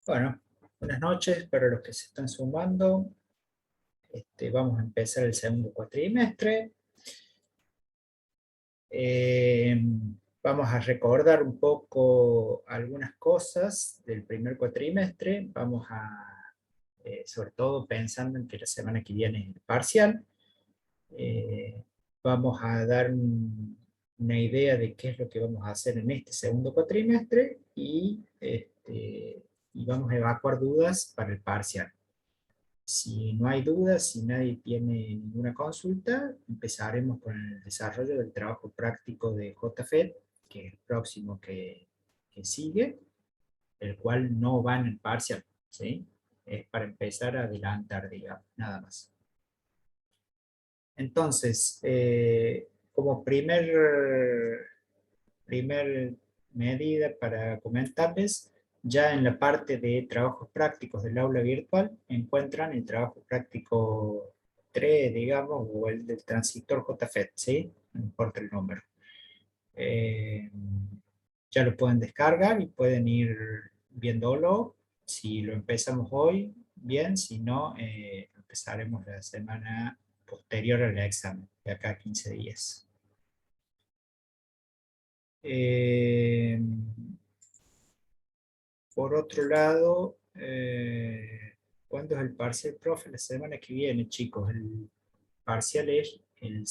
Bueno, buenas noches para los que se están sumando. Vamos a empezar el segundo cuatrimestre. Eh, Vamos a recordar un poco algunas cosas del primer cuatrimestre. Sobre todo pensando en que la semana que viene es el parcial. Eh, Vamos a dar una idea de qué es lo que vamos a hacer en este segundo cuatrimestre y vamos a evacuar dudas para el parcial. Si no hay dudas, si nadie tiene ninguna consulta, empezaremos con el desarrollo del trabajo práctico de JFET, que es el próximo que sigue, el cual no va en el parcial, ¿sí? Es para empezar a adelantar, digamos, nada más. Entonces, como primer medida para comentarles, ya en la parte de trabajos prácticos del aula virtual encuentran el trabajo práctico 3, digamos, o el del transitor JFET, ¿sí? No importa el número. Eh, ya lo pueden descargar y pueden ir viéndolo. Si lo empezamos hoy, bien, si no, empezaremos la semana posterior al examen, de acá a 15 días. Eh, Por otro lado, ¿cuándo es el parcial, profe? La semana que viene, chicos. El parcial es la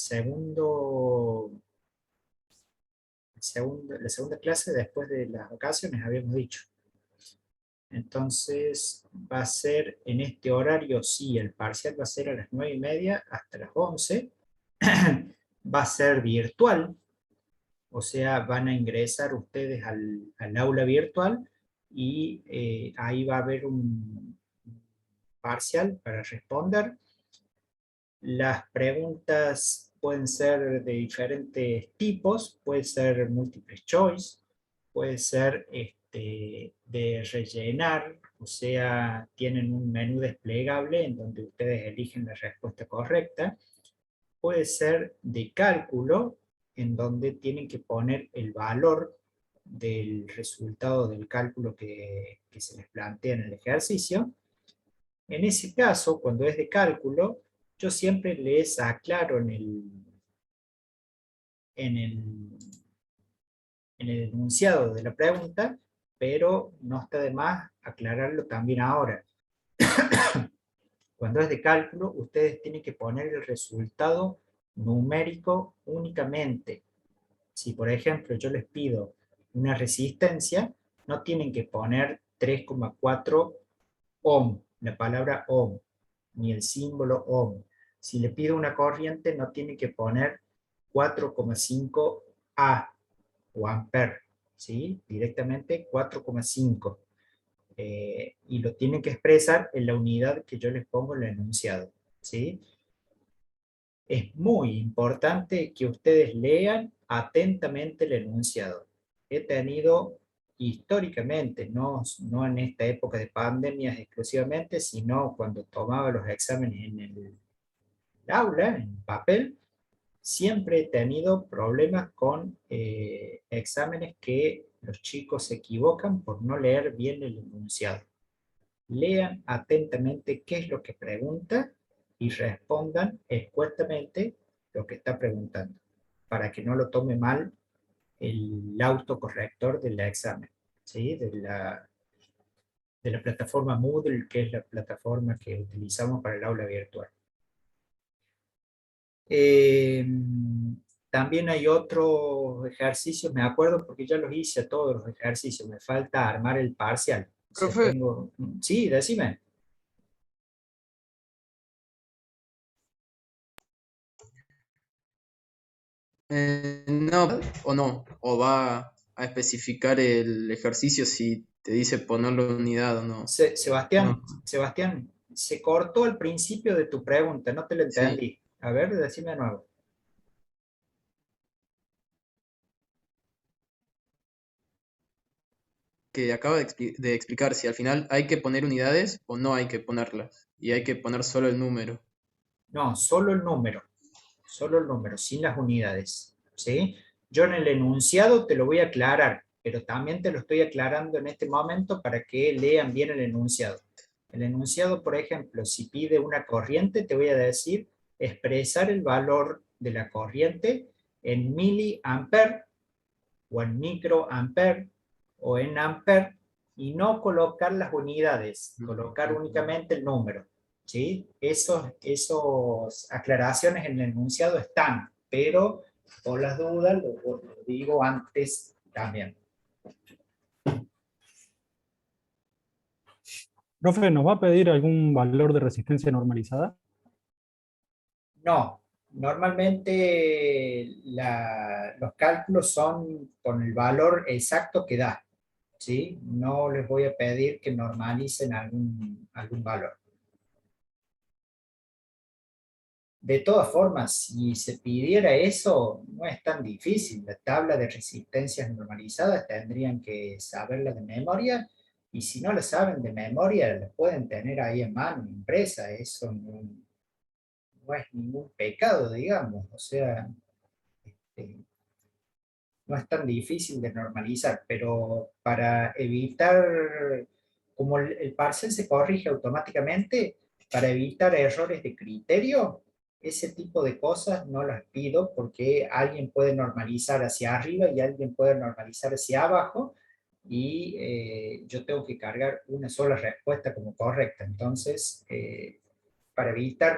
segunda clase después de las vacaciones, habíamos dicho. Entonces, va a ser en este horario, sí, el parcial va a ser a las 9:30 hasta las 11. Va a ser virtual, o sea, van a ingresar ustedes al aula virtual y ahí va a haber un parcial para responder. Las preguntas pueden ser de diferentes tipos, puede ser multiple choice, puede ser de rellenar, o sea, tienen un menú desplegable en donde ustedes eligen la respuesta correcta. Puede ser de cálculo, en donde tienen que poner el valor del resultado del cálculo que se les plantea en el ejercicio. En ese caso, cuando es de cálculo, yo siempre les aclaro en el, en el enunciado de la pregunta, pero no está de más aclararlo también ahora. Cuando es de cálculo, ustedes tienen que poner el resultado numérico únicamente. Si, por ejemplo, yo les pido una resistencia, no tienen que poner 3,4 ohm, la palabra ohm, ni el símbolo ohm. Si le pido una corriente, no tienen que poner 4,5 A o ampere, ¿sí? Directamente 4,5. Y lo tienen que expresar en la unidad que yo les pongo en el enunciado, ¿sí? Es muy importante que ustedes lean atentamente el enunciado. He tenido históricamente, no en esta época de pandemias exclusivamente, sino cuando tomaba los exámenes en el aula, en papel, siempre he tenido problemas con exámenes que los chicos se equivocan por no leer bien el enunciado. Lean atentamente qué es lo que pregunta y respondan escuetamente lo que está preguntando, para que no lo tome mal el autocorrector del examen, ¿sí? De la plataforma Moodle, que es la plataforma que utilizamos para el aula virtual. Eh, También hay otros ejercicios, me acuerdo porque ya los hice todos los ejercicios, me falta armar el parcial. O sea, Profe, tengo... Sí, decime. no, o no, o va a especificar el ejercicio si te dice poner la unidad o no. Sebastián, No, Sebastián, se cortó al principio de tu pregunta, no te lo sí, entendí. A ver, decime de nuevo. que acaba de explicar si al final hay que poner unidades o no hay que ponerlas. Y hay que poner solo el número. No, solo el número, sin las unidades, ¿sí? Yo en el enunciado te lo voy a aclarar, pero también te lo estoy aclarando en este momento para que lean bien el enunciado. El enunciado, por ejemplo, si pide una corriente, te voy a decir expresar el valor de la corriente en miliamper o en microamper o en amper y no colocar las unidades, colocar únicamente el número. ¿Sí? Esos aclaraciones en el enunciado están, pero por las dudas lo digo antes también. Profe, ¿nos va a pedir algún valor de resistencia normalizada? No, normalmente los cálculos son con el valor exacto que da, ¿sí? No les voy a pedir que normalicen algún valor. De todas formas, si se pidiera eso, no es tan difícil. La tabla de resistencias normalizadas tendrían que saberla de memoria, y si no la saben de memoria, la pueden tener ahí en mano, impresa. Eso no es ningún pecado, digamos. O sea, no es tan difícil de normalizar, pero para evitar, como el parcial se corrige automáticamente, para evitar errores de criterio, ese tipo de cosas no las pido porque alguien puede normalizar hacia arriba y alguien puede normalizar hacia abajo, y yo tengo que cargar una sola respuesta como correcta. Entonces, para evitar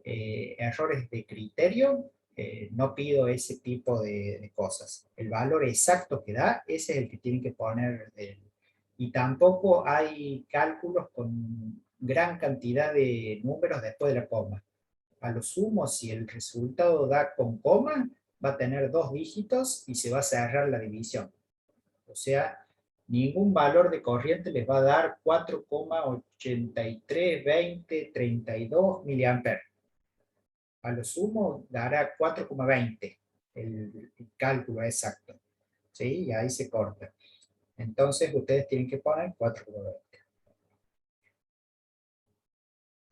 errores de criterio, no pido ese tipo de cosas. El valor exacto que da, ese es el que tienen que poner. Y tampoco hay cálculos con gran cantidad de números después de la coma. A lo sumo, si el resultado da con coma, va a tener 2 dígitos y se va a cerrar la división. O sea, ningún valor de corriente les va a dar 4,832032 miliamperes. A lo sumo dará 4,20 el cálculo exacto, ¿sí? Y ahí se corta. Entonces ustedes tienen que poner 4,20.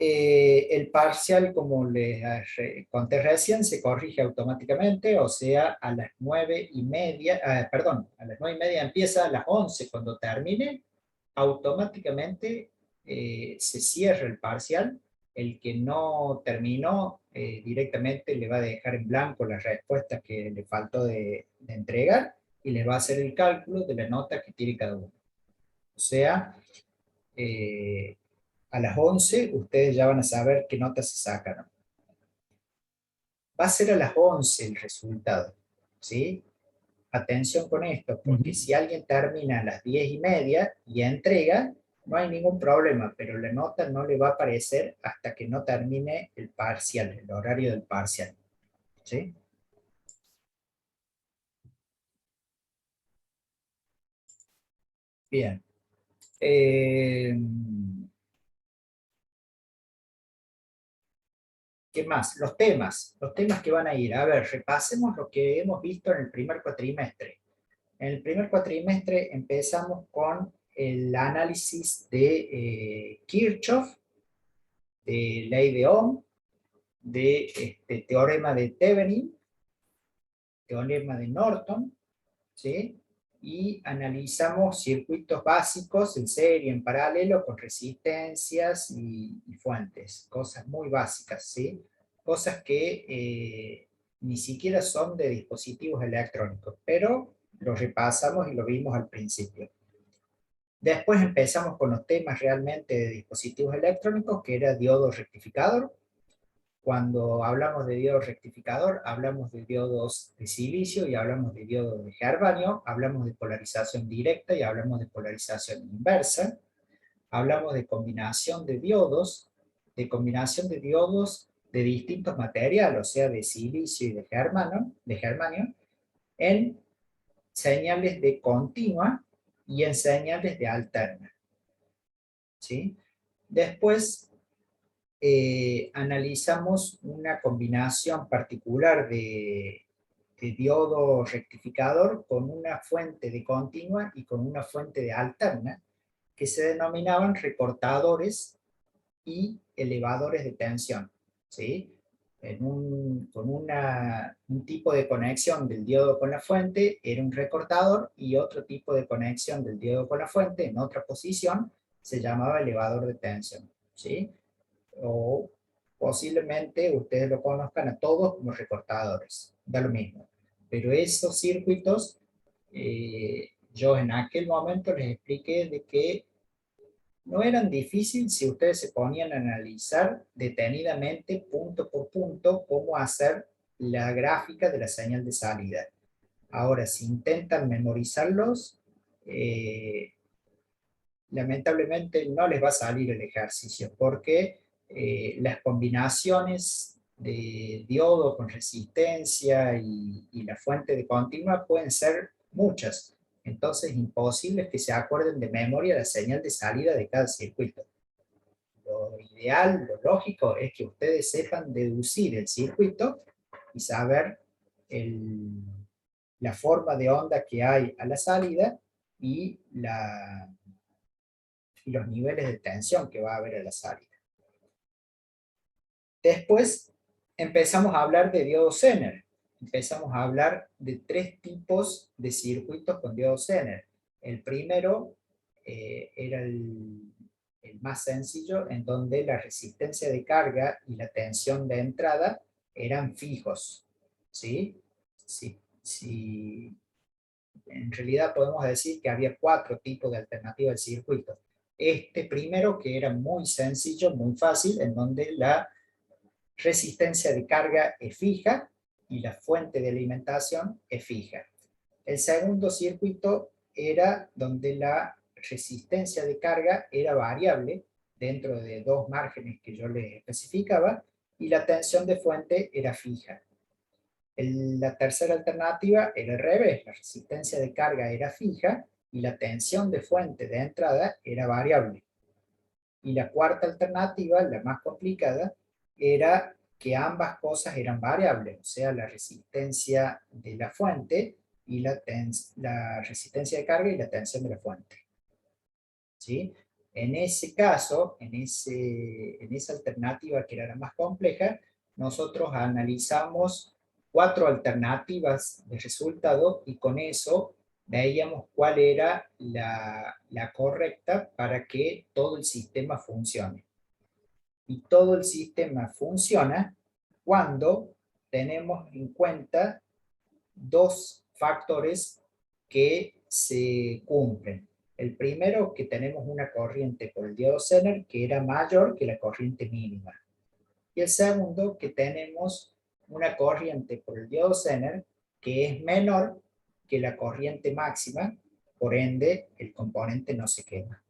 El parcial, como les conté recién, se corrige automáticamente, o sea, a las 9:30, a las 9:30 empieza, a las 11 cuando termine, automáticamente se cierra el parcial. El que no terminó directamente le va a dejar en blanco la respuesta que le faltó de entregar, y le va a hacer el cálculo de la nota que tiene cada uno. O sea, eh, a las 11 ustedes ya van a saber qué notas se sacan. Va a ser a las 11 el resultado, ¿sí? Atención con esto, porque si alguien termina a las 10:30 y entrega, no hay ningún problema, pero la nota no le va a aparecer hasta que no termine el parcial, el horario del parcial, ¿sí? Bien. ¿Qué más? Los temas que van a ir. A ver, repasemos lo que hemos visto en el primer cuatrimestre. En el primer cuatrimestre empezamos con el análisis de Kirchhoff, de ley de Ohm, de teorema de Thevenin, teorema de Norton, ¿sí? Y analizamos circuitos básicos en serie, en paralelo, con resistencias y fuentes, cosas muy básicas, ¿sí? Cosas que ni siquiera son de dispositivos electrónicos, pero lo repasamos y lo vimos al principio. Después empezamos con los temas realmente de dispositivos electrónicos, que era diodo rectificador. Cuando hablamos de diodo rectificador, hablamos de diodos de silicio y hablamos de diodos de germanio, hablamos de polarización directa y hablamos de polarización inversa, hablamos de combinación de diodos de distintos materiales, o sea, de silicio y de germanio, en señales de continua y en señales de alterna, ¿sí? Después analizamos una combinación particular de diodo rectificador con una fuente de continua y con una fuente de alterna, que se denominaban recortadores y elevadores de tensión, ¿sí? con un tipo de conexión del diodo con la fuente era un recortador, y otro tipo de conexión del diodo con la fuente en otra posición se llamaba elevador de tensión, ¿sí? O posiblemente ustedes lo conozcan a todos como recortadores, da lo mismo. Pero esos circuitos, yo en aquel momento les expliqué de que no eran difíciles si ustedes se ponían a analizar detenidamente, punto por punto, cómo hacer la gráfica de la señal de salida. Ahora, si intentan memorizarlos, lamentablemente no les va a salir el ejercicio, porque las combinaciones de diodo con resistencia y la fuente de continua pueden ser muchas. Entonces, imposible que se acuerden de memoria la señal de salida de cada circuito. Lo ideal, lo lógico, es que ustedes sepan deducir el circuito y saber la forma de onda que hay a la salida y los niveles de tensión que va a haber a la salida. Después empezamos a hablar de diodo Zener. Empezamos a hablar de tres tipos de circuitos con diodo Zener. El primero era el más sencillo, en donde la resistencia de carga y la tensión de entrada eran fijos, ¿sí? Sí, en realidad podemos decir que había cuatro tipos de alternativas de circuito. Este primero, que era muy sencillo, muy fácil, en donde la resistencia de carga es fija y la fuente de alimentación es fija. El segundo circuito era donde la resistencia de carga era variable dentro de dos márgenes que yo les especificaba, y la tensión de fuente era fija. La tercera alternativa era al revés, la resistencia de carga era fija y la tensión de fuente de entrada era variable. Y la cuarta alternativa, la más complicada, era que ambas cosas eran variables, o sea, la resistencia de la fuente y la resistencia de carga y la tensión de la fuente. ¿Sí? En ese caso, en esa alternativa que era la más compleja, nosotros analizamos cuatro alternativas de resultado y con eso veíamos cuál era la correcta para que todo el sistema funcione. Y todo el sistema funciona cuando tenemos en cuenta dos factores que se cumplen. El primero, que tenemos una corriente por el diodo Zener que era mayor que la corriente mínima. Y el segundo, que tenemos una corriente por el diodo Zener que es menor que la corriente máxima, por ende el componente no se quema.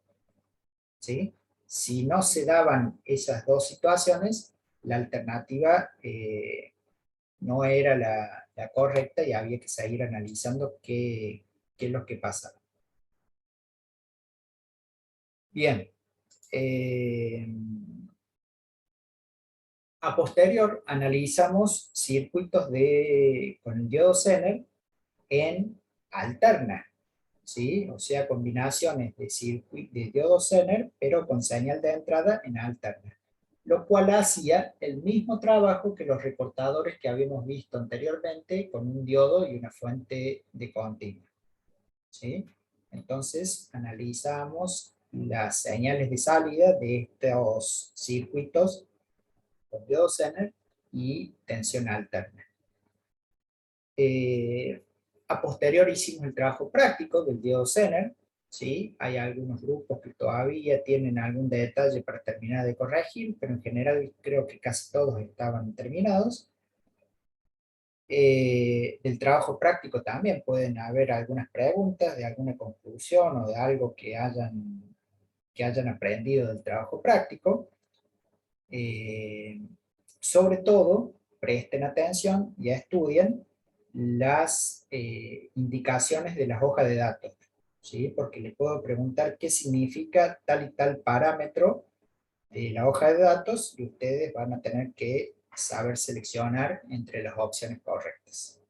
¿Sí? Si no se daban esas dos situaciones, la alternativa no era la correcta y había que seguir analizando qué es lo que pasa. Bien. A posterior analizamos circuitos con el diodo Zener en alterna, ¿sí? O sea, combinaciones de diodo Zener, pero con señal de entrada en alterna, lo cual hacía el mismo trabajo que los recortadores que habíamos visto anteriormente con un diodo y una fuente de continuo, ¿sí? Entonces, analizamos las señales de salida de estos circuitos con diodo Zener y tensión alterna. A posteriori hicimos el trabajo práctico del diodo Zener, ¿sí? Hay algunos grupos que todavía tienen algún detalle para terminar de corregir, pero en general creo que casi todos estaban terminados. Del trabajo práctico también pueden haber algunas preguntas de alguna conclusión o de algo que hayan aprendido del trabajo práctico. Sobre todo, presten atención y estudien las indicaciones de las hojas de datos, ¿sí? Porque les puedo preguntar qué significa tal y tal parámetro de la hoja de datos y ustedes van a tener que saber seleccionar entre las opciones correctas.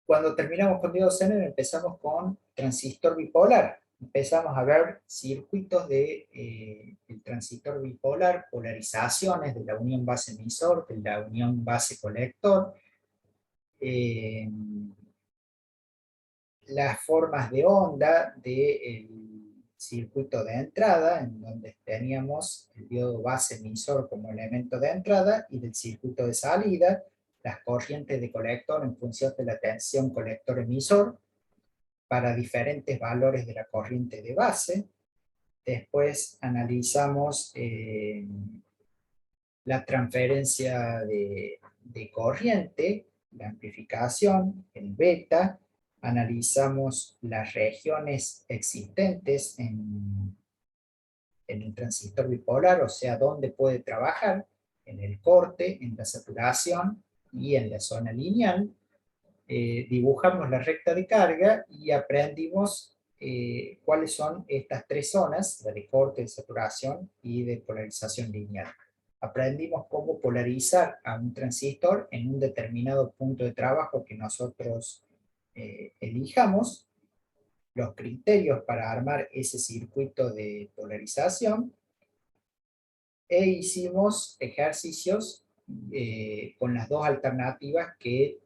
Cuando terminamos con diodo Zener empezamos con transistor bipolar, empezamos a ver circuitos de el transistor bipolar, polarizaciones de la unión base-emisor, de la unión base-colector, las formas de onda del circuito de entrada, en donde teníamos el diodo base-emisor como elemento de entrada, y del circuito de salida, las corrientes de colector en función de la tensión colector-emisor, para diferentes valores de la corriente de base. Después analizamos la transferencia de corriente, la amplificación, el beta. Analizamos las regiones existentes en el transistor bipolar, o sea, dónde puede trabajar, en el corte, en la saturación y en la zona lineal. Dibujamos la recta de carga y aprendimos cuáles son estas tres zonas, la de corte, de saturación y de polarización lineal. Aprendimos cómo polarizar a un transistor en un determinado punto de trabajo que nosotros elijamos, los criterios para armar ese circuito de polarización, e hicimos ejercicios con las dos alternativas que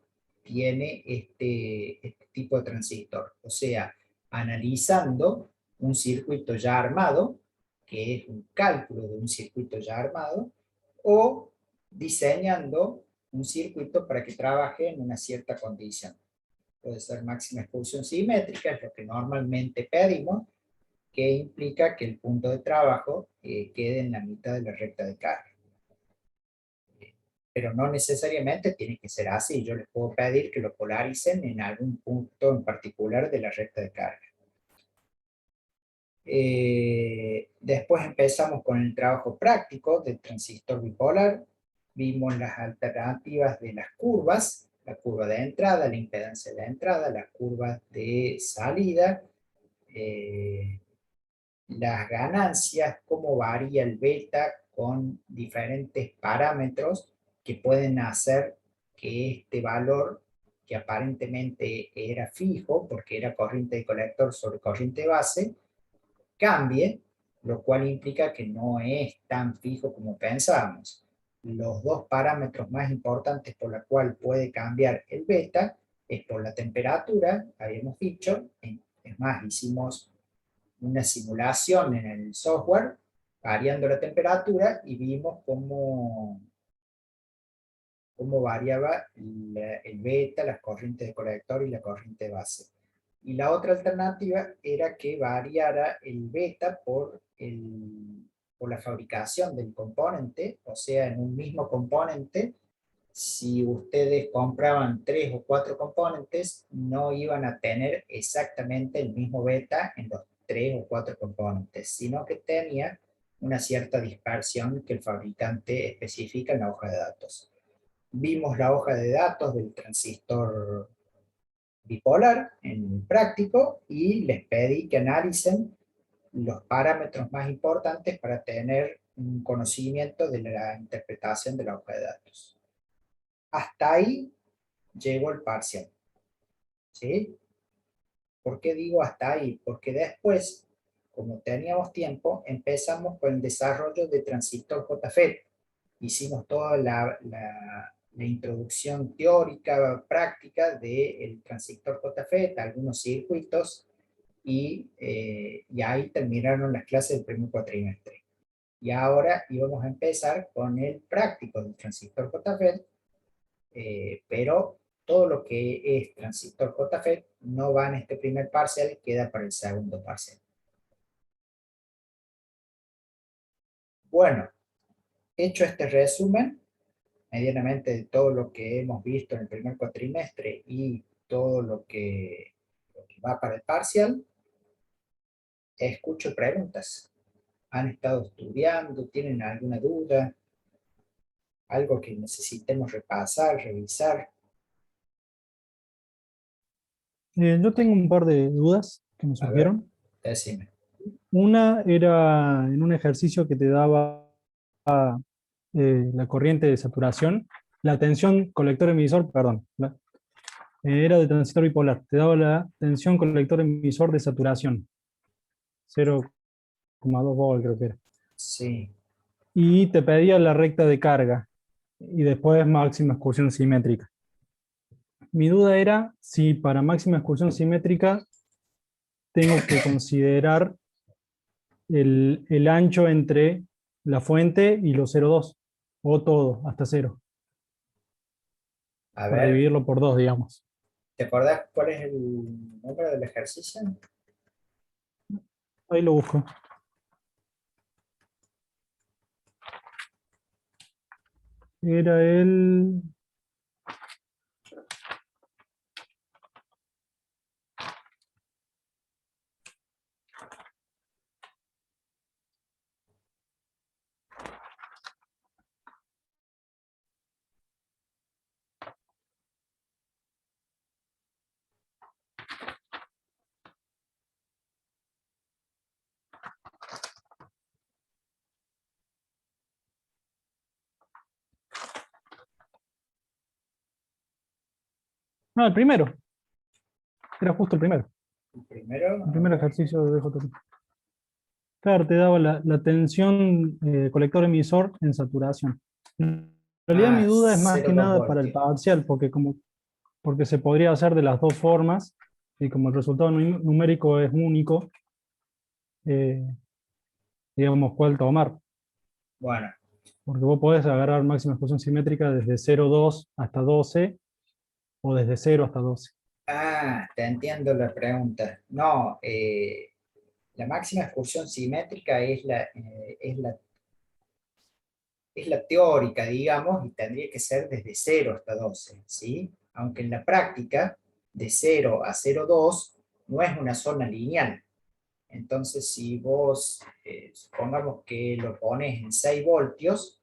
tiene este tipo de transistor. O sea, analizando un circuito ya armado, que es un cálculo de un circuito ya armado, o diseñando un circuito para que trabaje en una cierta condición. Puede ser máxima exposición simétrica, es lo que normalmente pedimos, que implica que el punto de trabajo quede en la mitad de la recta de carga. Pero no necesariamente tiene que ser así. Yo les puedo pedir que lo polaricen en algún punto en particular de la recta de carga. Después empezamos con el trabajo práctico del transistor bipolar. Vimos las alternativas de las curvas, la curva de entrada, la impedancia de la entrada, las curvas de salida, las ganancias, cómo varía el beta con diferentes parámetros que pueden hacer que este valor, que aparentemente era fijo, porque era corriente de colector sobre corriente base, cambie, lo cual implica que no es tan fijo como pensábamos. Los dos parámetros más importantes por la cual puede cambiar el beta es por la temperatura, habíamos dicho, es más, hicimos una simulación en el software, variando la temperatura, y vimos cómo variaba el beta, las corrientes de colector y la corriente base. Y la otra alternativa era que variara el beta por la fabricación del componente, o sea, en un mismo componente, si ustedes compraban 3 o 4 componentes, no iban a tener exactamente el mismo beta en los 3 o 4 componentes, sino que tenía una cierta dispersión que el fabricante especifica en la hoja de datos. Vimos la hoja de datos del transistor bipolar en práctico y les pedí que analicen los parámetros más importantes para tener un conocimiento de la interpretación de la hoja de datos. Hasta ahí llegó el parcial. ¿Sí? ¿Por qué digo hasta ahí? Porque después, como teníamos tiempo, empezamos con el desarrollo de transistor JFET. Hicimos toda la introducción teórica, práctica del transistor JFET, algunos circuitos, y ahí terminaron las clases del primer cuatrimestre. Y ahora íbamos a empezar con el práctico del transistor JFET, pero todo lo que es transistor JFET no va en este primer parcial, queda para el segundo parcial. Bueno, hecho este resumen, medianamente de todo lo que hemos visto en el primer cuatrimestre y todo lo que va para el parcial, escucho preguntas. ¿Han estado estudiando? ¿Tienen alguna duda? ¿Algo que necesitemos repasar, revisar? Yo tengo un par de dudas que me A ver, surgieron. decime. Una era en un ejercicio que te daba la corriente de saturación, la tensión colector-emisor, perdón, era de transistor bipolar, te daba la tensión colector-emisor de saturación. 0,2 volt creo que era. Sí. Y te pedía la recta de carga y después máxima excursión simétrica. Mi duda era si para máxima excursión simétrica tengo que considerar el ancho entre la fuente y los 0,2 o todo hasta 0 A para ver, dividirlo por 2, digamos. ¿te acordás cuál es el número del ejercicio? Ahí lo busco. Era el... No, el primero. Era justo el primero. El primero, El a primer ver. ejercicio de DJT. Claro, te daba la tensión colector-emisor en saturación. En realidad mi duda es más que 0,2 nada para el voltios. parcial, porque se podría hacer de las dos formas, y como el resultado numérico es único, eh, digamos cuál tomar. Bueno, Porque vos podés agarrar máxima excursión simétrica desde 0,2 hasta 12, o desde 0 hasta 12. te entiendo la pregunta. No, la máxima excursión simétrica es la teórica, digamos, y tendría que ser desde 0 hasta 12, ¿sí? Aunque en la práctica, de 0 a 0,2 no es una zona lineal. Entonces, si vos, supongamos que lo pones en 6 voltios,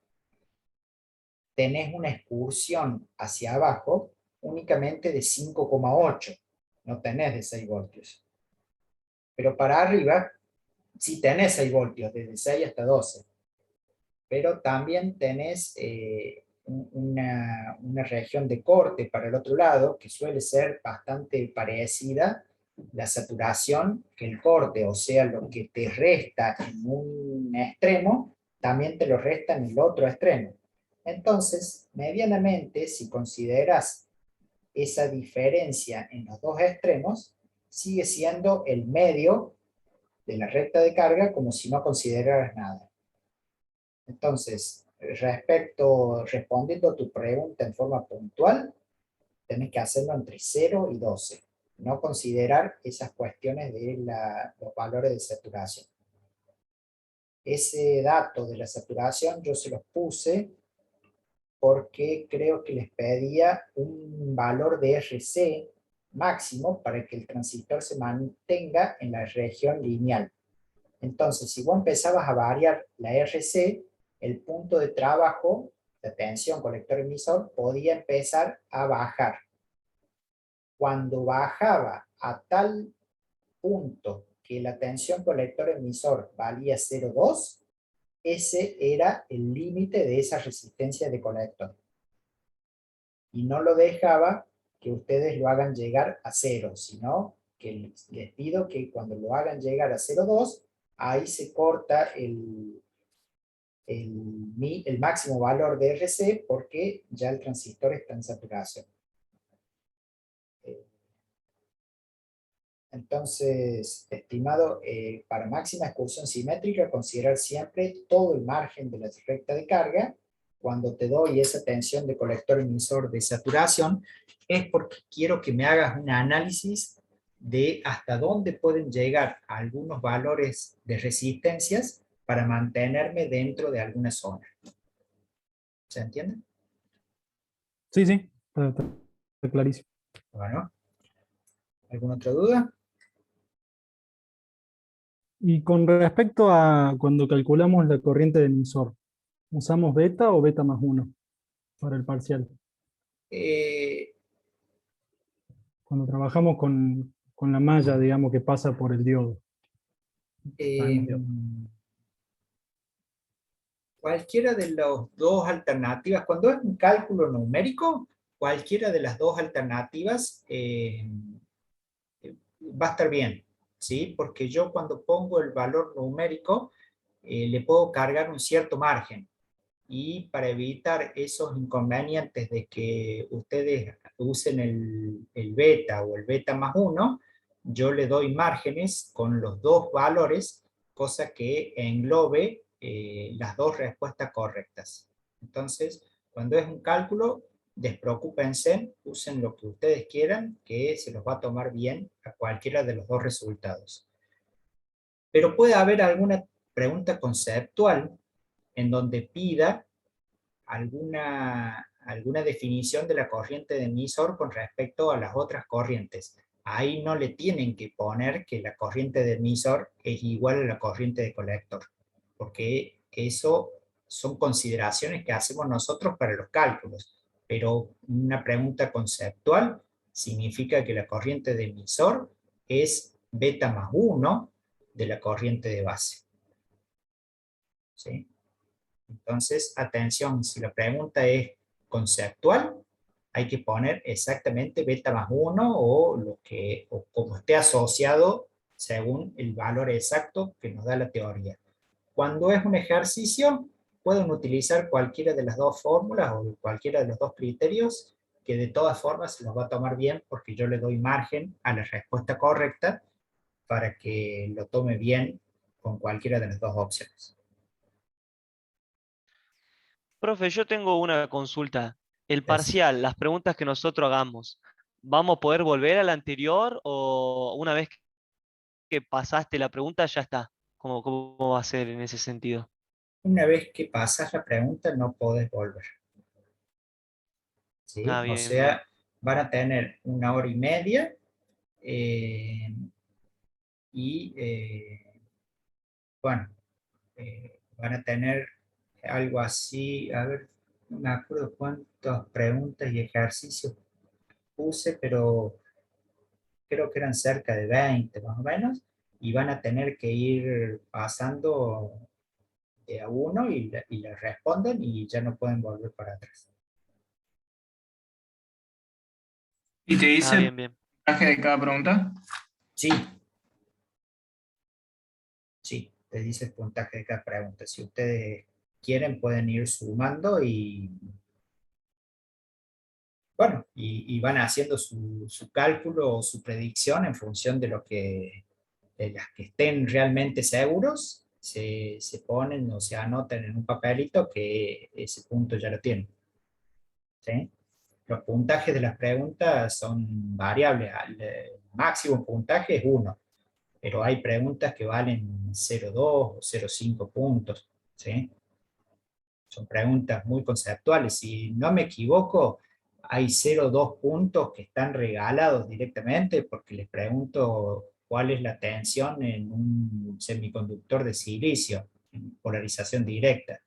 tenés una excursión hacia abajo únicamente de 5,8, no tenés de 6 voltios. Pero para arriba, sí tenés 6 voltios, desde 6 hasta 12. Pero también tenés una región de corte para el otro lado, que suele ser bastante parecida la saturación que el corte, o sea, lo que te resta en un extremo, también te lo resta en el otro extremo. Entonces, medianamente, si consideras esa diferencia en los dos extremos, sigue siendo el medio de la recta de carga como si no consideraras nada. Entonces, respondiendo a tu pregunta en forma puntual, tenés que hacerlo entre 0 y 12. No considerar esas cuestiones de los valores de saturación. Ese dato de la saturación yo se los puse porque creo que les pedía un valor de RC máximo para que el transistor se mantenga en la región lineal. Entonces, si vos empezabas a variar la RC, el punto de trabajo, la tensión colector-emisor, podía empezar a bajar. Cuando bajaba a tal punto que la tensión colector-emisor valía 0,2, ese era el límite de esa resistencia de colector. Y no lo dejaba que ustedes lo hagan llegar a 0, sino que les pido que cuando lo hagan llegar a 0,2, ahí se corta el máximo valor de RC porque ya el transistor está en saturación. Entonces, estimado, para máxima excursión simétrica, considerar siempre todo el margen de la recta de carga. Cuando te doy esa tensión de colector emisor de saturación, es porque quiero que me hagas un análisis de hasta dónde pueden llegar algunos valores de resistencias para mantenerme dentro de alguna zona. ¿Se entiende? Sí, sí, está clarísimo. Bueno, ¿alguna otra duda? Y con respecto a cuando calculamos la corriente de emisor, ¿usamos beta o beta más 1 para el parcial? Eh, Cuando trabajamos con la malla, digamos, que pasa por el diodo. eh, cualquiera de las dos alternativas, cuando es un cálculo numérico, cualquiera de las dos alternativas va a estar bien. ¿sí? Porque yo cuando pongo el valor numérico, le puedo cargar un cierto margen. Y para evitar esos inconvenientes de que ustedes usen el beta o el beta más uno, yo le doy márgenes con los dos valores, cosa que englobe las dos respuestas correctas. Entonces, cuando es un cálculo, despreocúpense, usen lo que ustedes quieran, que se los va a tomar bien a cualquiera de los dos resultados. Pero puede haber alguna pregunta conceptual en donde pida alguna definición de la corriente de emisor con respecto a las otras corrientes. Ahí no le tienen que poner que la corriente de emisor es igual a la corriente de colector, porque eso son consideraciones que hacemos nosotros para los cálculos, pero una pregunta conceptual significa que la corriente de emisor es beta más 1 de la corriente de base. ¿Sí? Entonces, atención, si la pregunta es conceptual, hay que poner exactamente beta más 1 o como esté asociado según el valor exacto que nos da la teoría. Cuando es un ejercicio, pueden utilizar cualquiera de las dos fórmulas o cualquiera de los dos criterios, que de todas formas se los va a tomar bien porque yo le doy margen a la respuesta correcta para que lo tome bien con cualquiera de las dos opciones. Profe, yo tengo una consulta. El Es parcial, las preguntas que nosotros hagamos, ¿vamos a poder volver al anterior o una vez que pasaste la pregunta ya está? ¿Cómo va a ser en ese sentido? Una vez que pasas la pregunta, no podés volver. ¿Sí? Ah, O bien, bien. sea, van a tener 1 hora y media eh, y, bueno, van a tener algo así, a ver, no me acuerdo cuántas preguntas y ejercicios puse, pero creo que eran cerca de 20 más o menos, y van a tener que ir pasando de a uno y le responden y ya no pueden volver para atrás. ¿Y te Ah, dice el bien, bien. puntaje de cada pregunta? Sí, sí, te dice el puntaje de cada pregunta. Si ustedes quieren, pueden ir sumando y, bueno, y van haciendo su cálculo o su predicción en función de las que estén realmente seguros, se ponen o se anotan en un papelito que ese punto ya lo tienen. ¿Sí? Los puntajes de las preguntas son variables. El máximo puntaje es 1, pero hay preguntas que valen 0,2 o 0,5 puntos. ¿Sí? Son preguntas muy conceptuales. Si no me equivoco, hay 0,2 puntos que están regalados directamente porque les pregunto cuál es la tensión en un semiconductor de silicio, en polarización directa.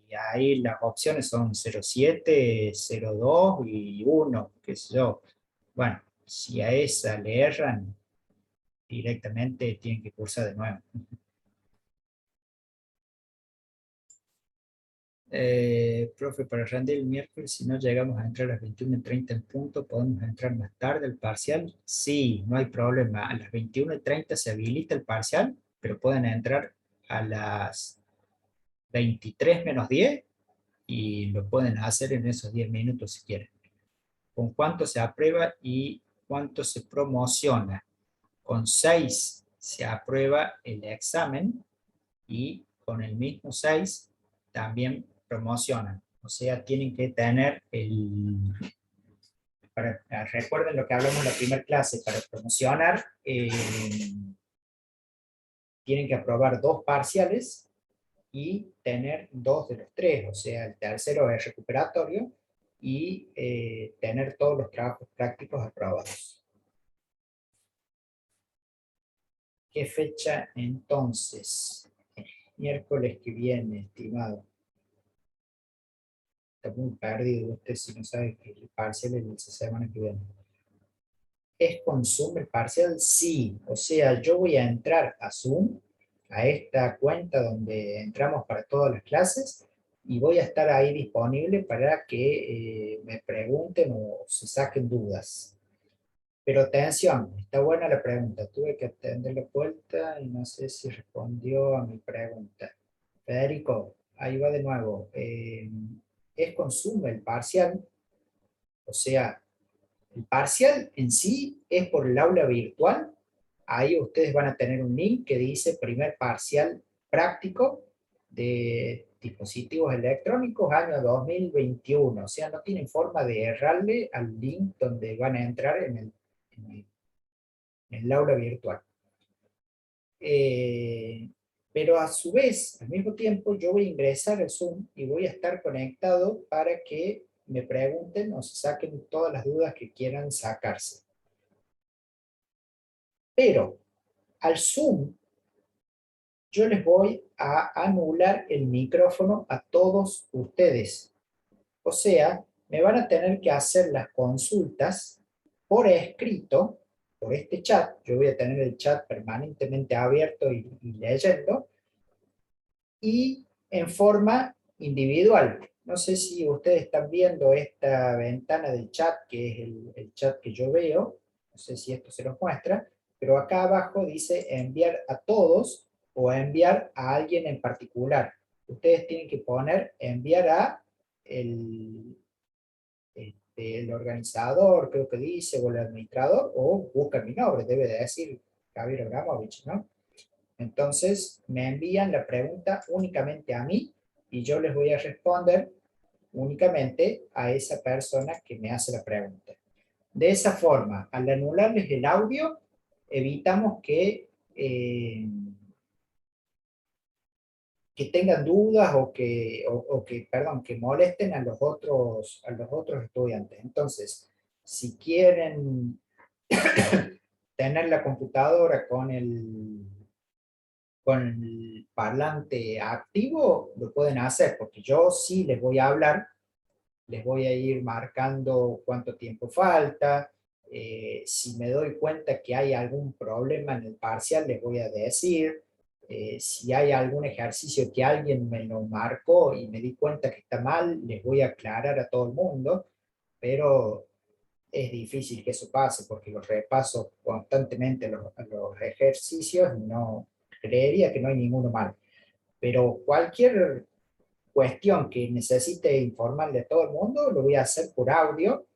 Y ahí las opciones son 0,7, 0,2 y 1, qué sé yo. Bueno, si a esa le erran, directamente tienen que cursar de nuevo. Profe, para rendir el miércoles, si no llegamos a entrar a las 21:30 en punto, ¿podemos entrar más tarde al parcial? Sí, no hay problema. A las 21:30 se habilita el parcial, pero pueden entrar a las 23:10 y lo pueden hacer en esos 10 minutos si quieren. ¿Con cuánto se aprueba y cuánto se promociona? Con 6 se aprueba el examen y con el mismo 6 también promocionan. O sea, tienen que tener recuerden lo que hablamos en la primera clase, para promocionar tienen que aprobar 2 parciales y tener 2 de los 3, o sea, el tercero es recuperatorio y tener todos los trabajos prácticos aprobados. ¿Qué fecha entonces? Miércoles que viene, estimado. Está muy perdido usted si no sabe que el parcial es la semana que viene. ¿Es con Zoom el parcial? Sí. O sea, yo voy a entrar a Zoom, a esta cuenta donde entramos para todas las clases, y voy a estar ahí disponible para que me pregunten o se saquen dudas. Pero atención, está buena la pregunta. Tuve que atender la vuelta y no sé si respondió a mi pregunta. Federico, ahí va de nuevo. Es con Zoom el parcial, o sea, el parcial en sí es por el aula virtual. Ahí ustedes van a tener un link que dice primer parcial práctico de dispositivos electrónicos año 2021. O sea, no tienen forma de errarle al link donde van a entrar en el, en el aula virtual. Pero a su vez, al mismo tiempo, yo voy a ingresar al Zoom y voy a estar conectado para que me pregunten o se saquen todas las dudas que quieran sacarse. Pero al Zoom yo les voy a anular el micrófono a todos ustedes. O sea, me van a tener que hacer las consultas por escrito, por este chat. Yo voy a tener el chat permanentemente abierto y leyendo, y en forma individual. No sé si ustedes están viendo esta ventana del chat, que es el chat que yo veo. No sé si esto se los muestra, pero acá abajo dice enviar a todos o enviar a alguien en particular. Ustedes tienen que poner enviar a el organizador, creo que dice, o el administrador, o busca mi nombre, debe de decir Javier Abramovich, ¿no? Entonces me envían la pregunta únicamente a mí y yo les voy a responder únicamente a esa persona que me hace la pregunta. De esa forma, al anularles el audio, evitamos que tengan dudas perdón, que molesten a los otros estudiantes. Entonces, si quieren tener la computadora con el parlante activo, lo pueden hacer, porque yo sí les voy a hablar, les voy a ir marcando cuánto tiempo falta, si me doy cuenta que hay algún problema en el parcial, les voy a decir, si hay algún ejercicio que alguien me lo marcó y me di cuenta que está mal, les voy a aclarar a todo el mundo, pero es difícil que eso pase porque los repaso constantemente los ejercicios, no creería que no hay ninguno mal. Pero cualquier cuestión que necesite informarle a todo el mundo, lo voy a hacer por audio.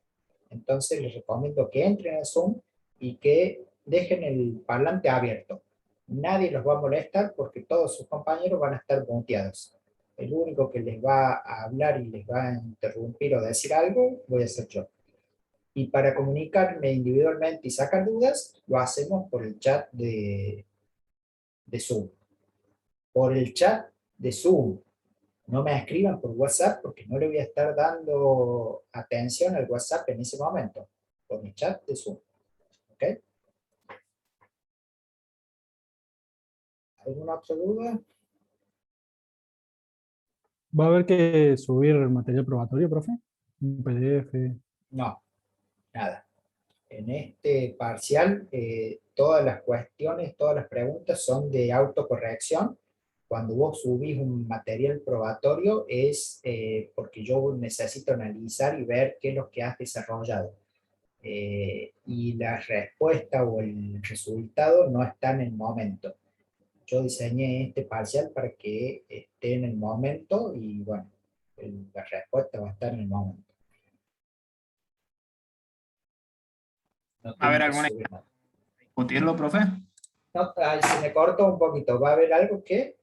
Entonces les recomiendo que entren a Zoom y que dejen el parlante abierto. Nadie los va a molestar porque todos sus compañeros van a estar muteados. El único que les va a hablar y les va a interrumpir o decir algo, voy a ser yo. Y para comunicarme individualmente y sacar dudas, lo hacemos por el chat de Zoom. Por el chat de Zoom. No me escriban por WhatsApp porque no le voy a estar dando atención al WhatsApp en ese momento. Por mi chat de Zoom. ¿Ok? ¿Alguna otra duda? ¿Va a haber que subir material probatorio, profe? Un PDF. No, nada. En este parcial, todas las cuestiones, todas las preguntas son de autocorrección. Cuando vos subís un material probatorio es porque yo necesito analizar y ver qué es lo que has desarrollado. Y la respuesta o el resultado no está en el momento. Yo diseñé este parcial para que esté en el momento y bueno, la respuesta va a estar en el momento. No ¿Va a haber tienen que alguna subir nada. discutirlo, profe? No, ay, se me cortó un poquito. ¿Va a haber algo que?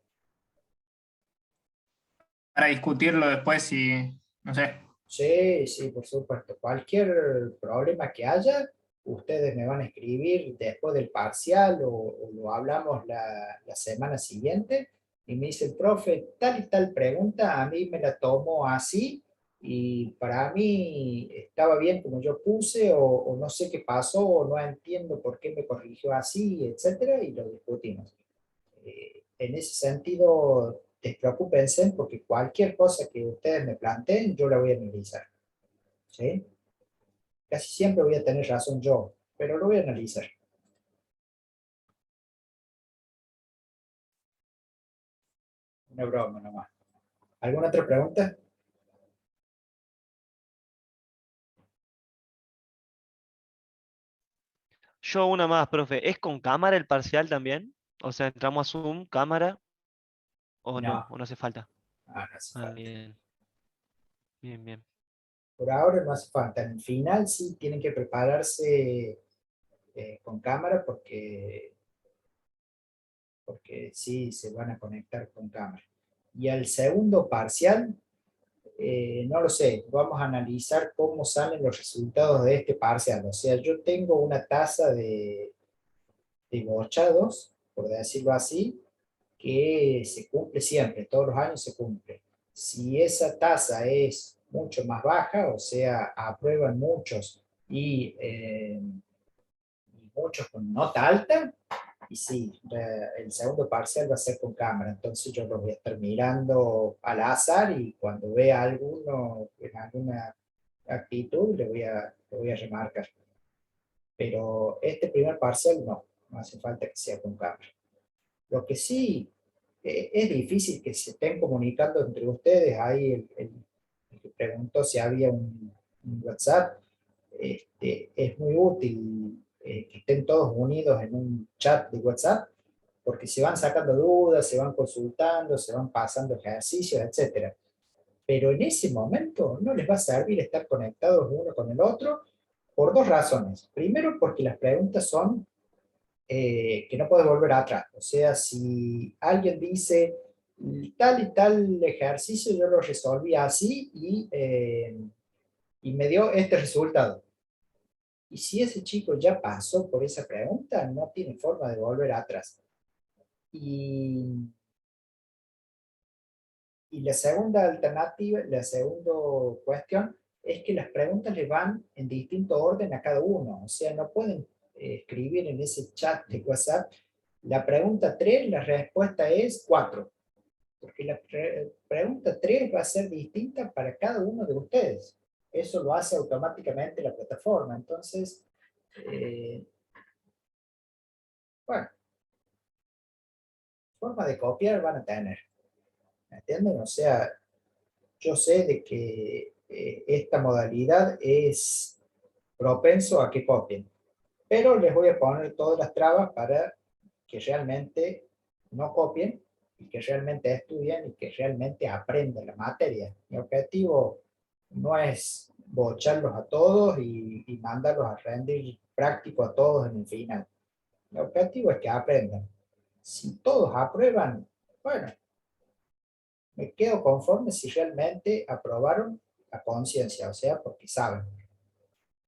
Para discutirlo después si, no sé. Sí, sí, por supuesto. Cualquier problema que haya, ustedes me van a escribir después del parcial o lo hablamos la semana siguiente y me dice el profe, tal y tal pregunta, a mí me la tomo así y para mí estaba bien como yo puse o no sé qué pasó o no entiendo por qué me corrigió así, etcétera, y lo discutimos. En ese sentido, despreocúpense porque cualquier cosa que ustedes me planteen, yo la voy a analizar. ¿Sí? Casi siempre voy a tener razón yo, pero lo voy a analizar. Una broma nomás. ¿Alguna otra pregunta? Yo una más, profe. ¿Es con cámara el parcial también? O sea, entramos a Zoom, cámara, No, o no hace falta. no hace Ah, falta. bien, bien, bien. Por ahora no hace falta. En el final sí tienen que prepararse con cámara porque sí se van a conectar con cámara. Y al segundo parcial, no lo sé, vamos a analizar cómo salen los resultados de este parcial. O sea, yo tengo una tasa de bochados, por decirlo así, que se cumple siempre, todos los años se cumple. Si esa tasa es mucho más baja, o sea, aprueban muchos y muchos con nota alta, y sí, el segundo parcial va a ser con cámara, entonces yo lo voy a estar mirando al azar y cuando vea alguno en alguna actitud le voy a remarcar. Pero este primer parcial no hace falta que sea con cámara. Lo que sí es difícil que se estén comunicando entre ustedes. Ahí el que preguntó si había un WhatsApp, es muy útil que estén todos unidos en un chat de WhatsApp, porque se van sacando dudas, se van consultando, se van pasando ejercicios, etcétera. Pero en ese momento no les va a servir estar conectados uno con el otro por dos razones. Primero, porque las preguntas son que no puede volver atrás. O sea, si alguien dice tal y tal ejercicio, yo lo resolví así y me dio este resultado. Y si ese chico ya pasó por esa pregunta, no tiene forma de volver atrás. Y, y la segunda alternativa, la segunda cuestión, es que las preguntas le van en distinto orden a cada uno. O sea, no pueden escribir en ese chat de WhatsApp la pregunta 3, la respuesta es 4, porque la pregunta 3 va a ser distinta para cada uno de ustedes. Eso lo hace automáticamente la plataforma. Entonces, eh, bueno, forma de copiar van a tener. ¿Me entienden? O sea, yo sé de que esta modalidad es propenso a que copien, pero les voy a poner todas las trabas para que realmente no copien y que realmente estudien y que realmente aprendan la materia. Mi objetivo no es bocharlos a todos y mandarlos a rendir práctico a todos en el final. Mi objetivo es que aprendan. Si todos aprueban, bueno, me quedo conforme si realmente aprobaron a conciencia, o sea, porque saben.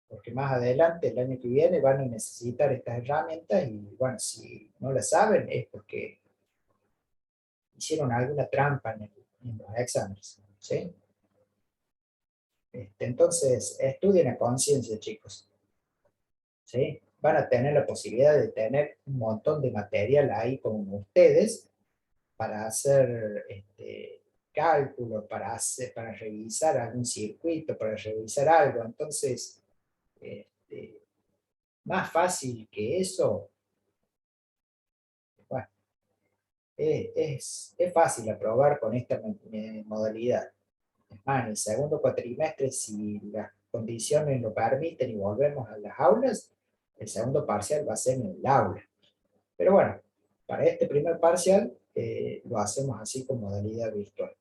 Porque más adelante, el año que viene, van a necesitar estas herramientas y bueno, si no las saben es porque hicieron alguna trampa en los exámenes, ¿sí? Entonces, estudien a conciencia, chicos, ¿sí? Van a tener la posibilidad de tener un montón de material ahí con ustedes para hacer cálculos, para revisar algún circuito, para revisar algo. Entonces, este, más fácil que eso, bueno, es fácil aprobar con esta modalidad. Es más, en el segundo cuatrimestre, si las condiciones lo permiten y volvemos a las aulas, el segundo parcial va a ser en el aula. Pero bueno, para este primer parcial lo hacemos así con modalidad virtual.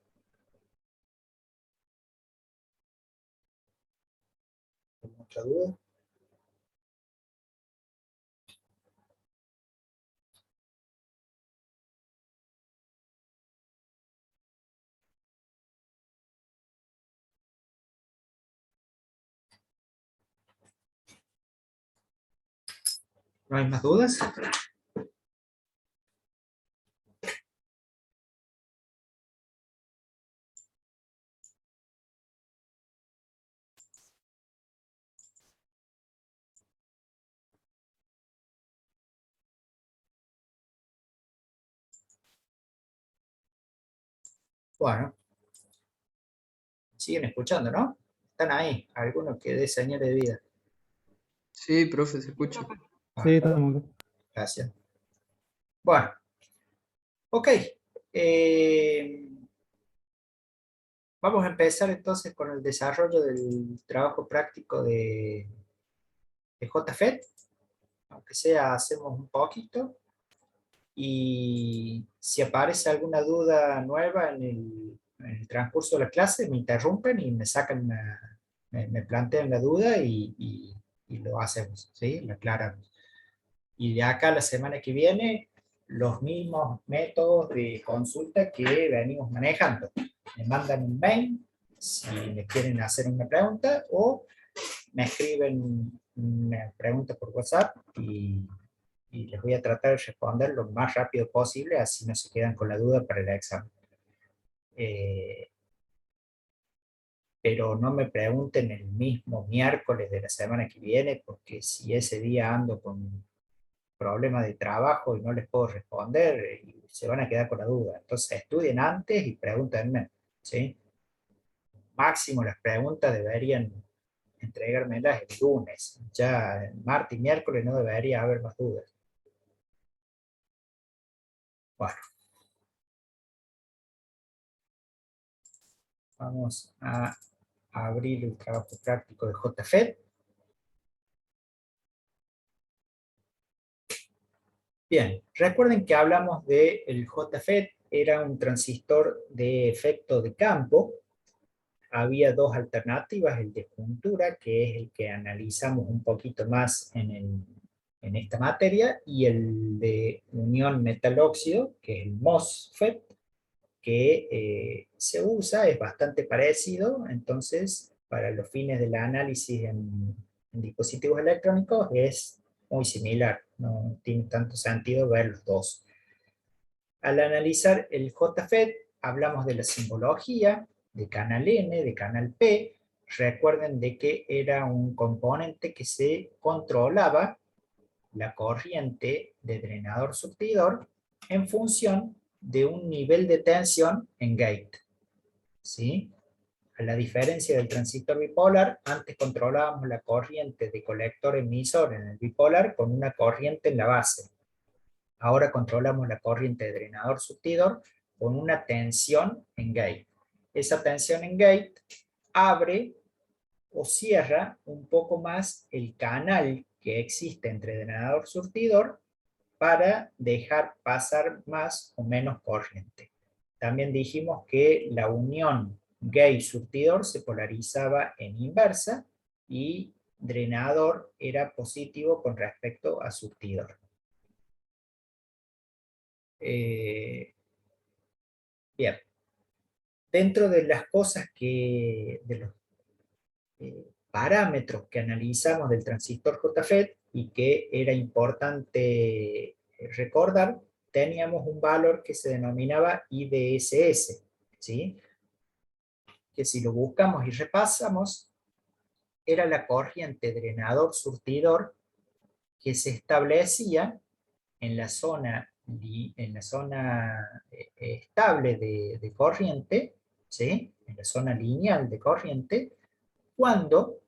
¿Alguna otra duda? ¿No hay más dudas? Bueno, siguen escuchando, ¿no? Están ahí, algunos que dé señales de vida. Sí, profe, se escucha. Sí, estamos acá. Gracias. Bueno, ok. Eh, Vamos a empezar entonces con el desarrollo del trabajo práctico de JFET. aunque sea hacemos un poquito, y si aparece alguna duda nueva en el transcurso de la clase, me interrumpen y me sacan me plantean la duda y lo hacemos, ¿sí? Lo aclaramos. Y de acá la semana que viene, los mismos métodos de consulta que venimos manejando. Me mandan un mail si me quieren hacer una pregunta o me escriben una pregunta por WhatsApp y les voy a tratar de responder lo más rápido posible, así no se quedan con la duda para el examen. Pero no me pregunten el mismo miércoles de la semana que viene, porque si ese día ando con problemas de trabajo y no les puedo responder, se van a quedar con la duda. Entonces estudien antes y pregúntenme, ¿sí? Máximo las preguntas deberían entregármelas el lunes. Ya el martes y miércoles no debería haber más dudas. Bueno. Vamos a abrir el trabajo práctico de JFET. Bien, recuerden que hablamos del JFET, era un transistor de efecto de campo. Había dos alternativas, el de juntura, que es el que analizamos un poquito más en esta materia, y el de unión metal-óxido, que es el MOSFET, que se usa, es bastante parecido, entonces para los fines del análisis en dispositivos electrónicos es muy similar, no tiene tanto sentido ver los dos. Al analizar el JFET, hablamos de la simbología, de canal N, de canal P. Recuerden de que era un componente que se controlaba la corriente de drenador-surtidor en función de un nivel de tensión en gate. ¿Sí? A la diferencia del transistor bipolar, antes controlábamos la corriente de colector-emisor en el bipolar con una corriente en la base. Ahora controlamos la corriente de drenador-surtidor con una tensión en gate. Esa tensión en gate abre o cierra un poco más el canal que existe entre drenador-surtidor para dejar pasar más o menos corriente. También dijimos que la unión gate-surtidor se polarizaba en inversa y drenador era positivo con respecto a surtidor. Bien. Dentro de las cosas de los parámetros que analizamos del transistor JFET y que era importante recordar, teníamos un valor que se denominaba IDSS, ¿sí? Que si lo buscamos y repasamos, era la corriente drenador-surtidor que se establecía en la zona estable de corriente, ¿sí? En la zona lineal de corriente, cuando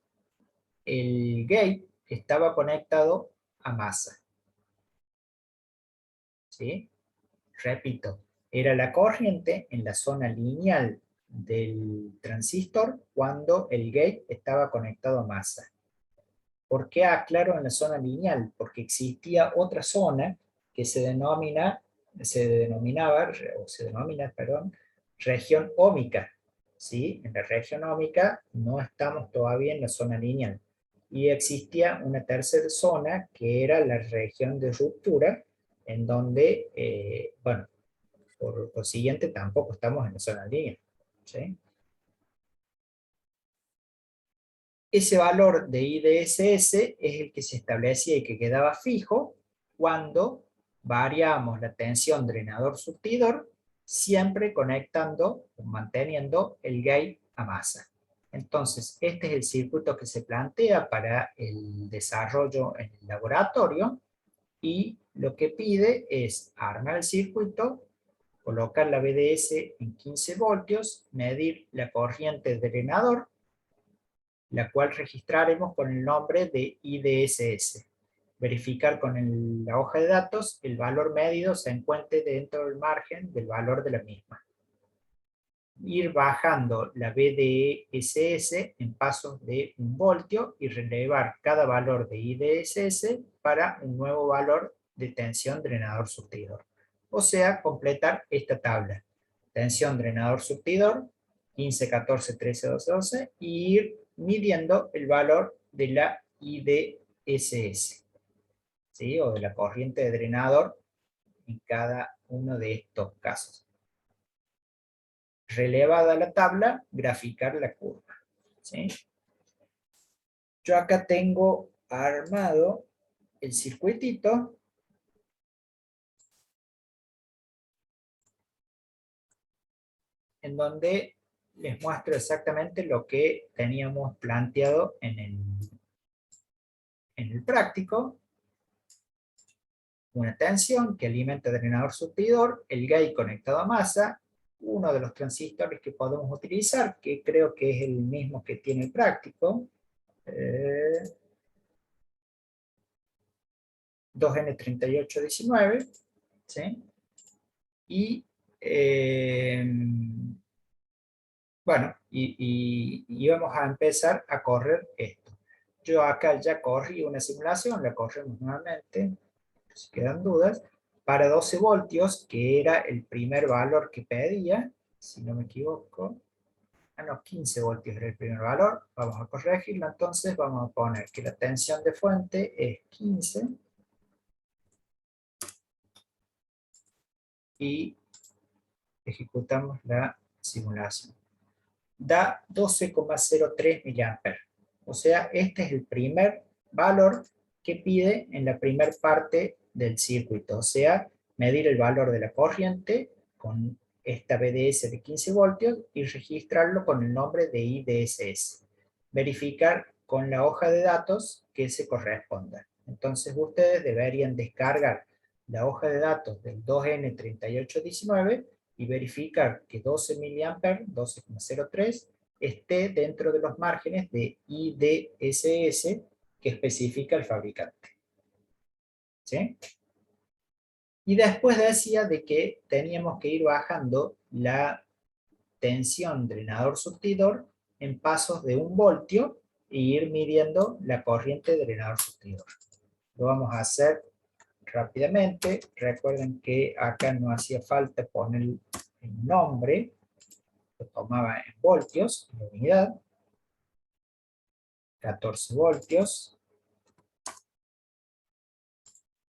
el gate estaba conectado a masa. ¿Sí? Repito, era la corriente en la zona lineal del transistor cuando el gate estaba conectado a masa. ¿Por qué aclaro en la zona lineal? Porque existía otra zona que se denomina, perdón, región óhmica. ¿Sí? En la región óhmica no estamos todavía en la zona lineal. Y existía una tercera zona que era la región de ruptura, en donde, bueno, por consiguiente tampoco estamos en la zona lineal. ¿Sí? Ese valor de IDSS es el que se establecía y que quedaba fijo cuando variamos la tensión drenador-surtidor, siempre conectando o manteniendo el gate a masa. Entonces, este es el circuito que se plantea para el desarrollo en el laboratorio y lo que pide es armar el circuito, colocar la BDS en 15 voltios, medir la corriente drenador, la cual registraremos con el nombre de IDSS. Verificar con la hoja de datos el valor medido se encuentre dentro del margen del valor de la misma. ir bajando la VDSS en pasos de 1 voltio y relevar cada valor de IDSS para un nuevo valor de tensión drenador surtidor. O sea, completar esta tabla. Tensión drenador surtidor, 15, 14, 13, 12, 12, y ir midiendo el valor de la IDSS, ¿sí? O de la corriente de drenador en cada uno de estos casos. Relevada la tabla, graficar la curva, ¿sí? Yo acá tengo armado el circuitito en donde les muestro exactamente lo que teníamos planteado en el práctico. Una tensión que alimenta el drenador surtidor, el gate conectado a masa, uno de los transistores que podemos utilizar, que creo que es el mismo que tiene el práctico, 2N3819, ¿sí? Y bueno, y vamos a empezar a correr esto. Yo acá ya corrí una simulación, la corremos nuevamente, si quedan dudas, para 12 voltios, que era el primer valor que pedía, si no me equivoco. Ah, no, 15 voltios era el primer valor. Vamos a corregirlo, entonces vamos a poner que la tensión de fuente es 15. Y ejecutamos la simulación. Da 12,03 mA. O sea, este es el primer valor que pide en la primera parte del circuito. O sea, medir el valor de la corriente con esta BDS de 15 voltios y registrarlo con el nombre de IDSS. Verificar con la hoja de datos que se corresponda. Entonces ustedes deberían descargar la hoja de datos del 2N3819 y verificar que 12 mA, 12,03, esté dentro de los márgenes de IDSS que especifica el fabricante. ¿Sí? Y después decía de que teníamos que ir bajando la tensión drenador-surtidor en pasos de 1 voltio e ir midiendo la corriente drenador-surtidor. Lo vamos a hacer rápidamente. Recuerden que acá no hacía falta poner el nombre, lo tomaba en voltios, la unidad. 14 voltios,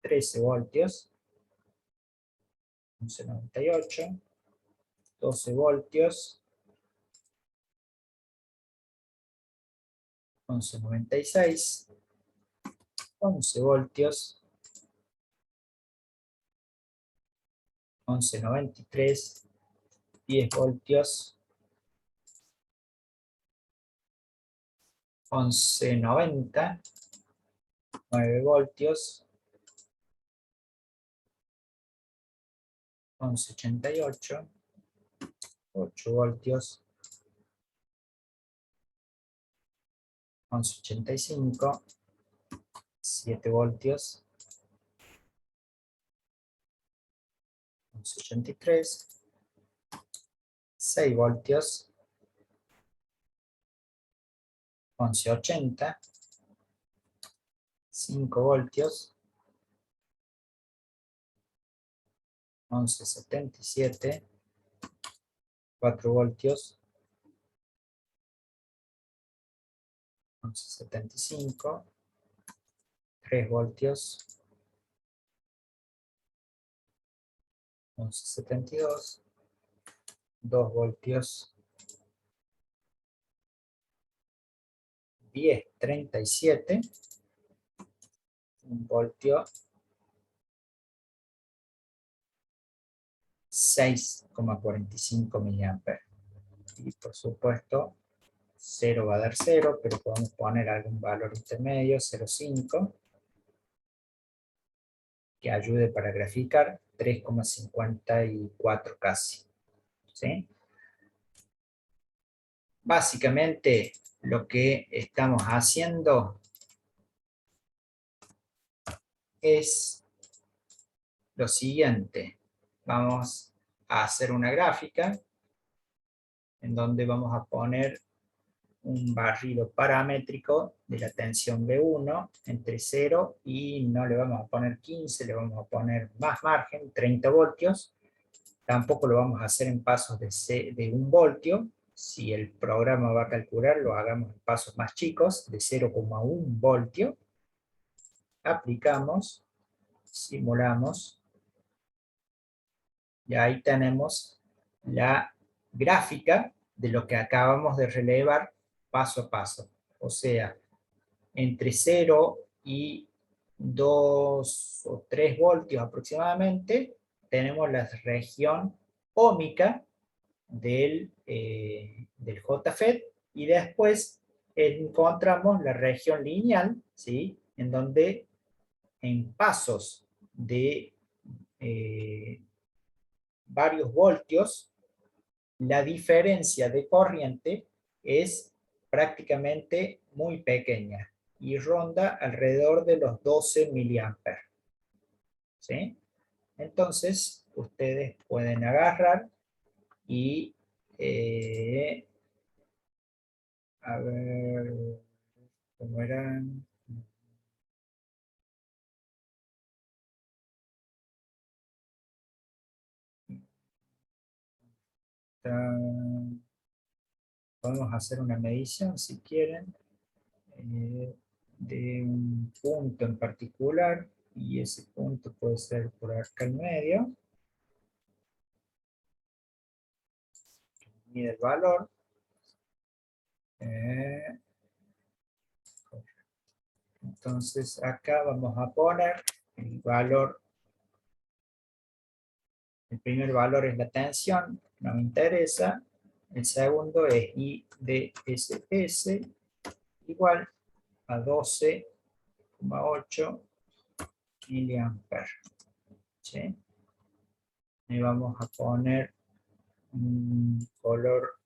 13 voltios, 11,98, 12 voltios, 11,96, 11 voltios, 11,93, 10 voltios, 11,90, 9 voltios, 11,88, 8 voltios, 11,85, 7 voltios, 11,83, 6 voltios, 11,80, 5 voltios, 11,77, 4 voltios, 11,75, 3 voltios, 11,72, 2 voltios, 10,37, 1 voltio, 6,45 mA. Y por supuesto, 0 va a dar 0, pero podemos poner algún valor intermedio, 0,5, que ayude para graficar, 3,54 casi. ¿Sí? Básicamente, lo que estamos haciendo es lo siguiente. Vamos a hacer una gráfica en donde vamos a poner un barrido paramétrico de la tensión B1 entre 0 y no le vamos a poner 15, le vamos a poner más margen, 30 voltios. Tampoco lo vamos a hacer en pasos de 1 voltio. Si el programa va a calcular, lo hagamos en pasos más chicos, de 0,1 voltio. Aplicamos, simulamos, y ahí tenemos la gráfica de lo que acabamos de relevar paso a paso. O sea, entre 0 y 2 o 3 voltios aproximadamente, tenemos la región óhmica del JFET, y después encontramos la región lineal, ¿sí? En donde en pasos de varios voltios, la diferencia de corriente es prácticamente muy pequeña y ronda alrededor de los 12 miliamperes. ¿Sí? Entonces, ustedes pueden agarrar y a ver cómo eran. Podemos hacer una medición si quieren de un punto en particular, y ese punto puede ser por acá en medio. Mide el valor. Entonces acá vamos a poner el valor. El primer valor es la tensión, no me interesa. El segundo es I de SS igual a 12,8 miliamperes. ¿Sí? Y vamos a poner un color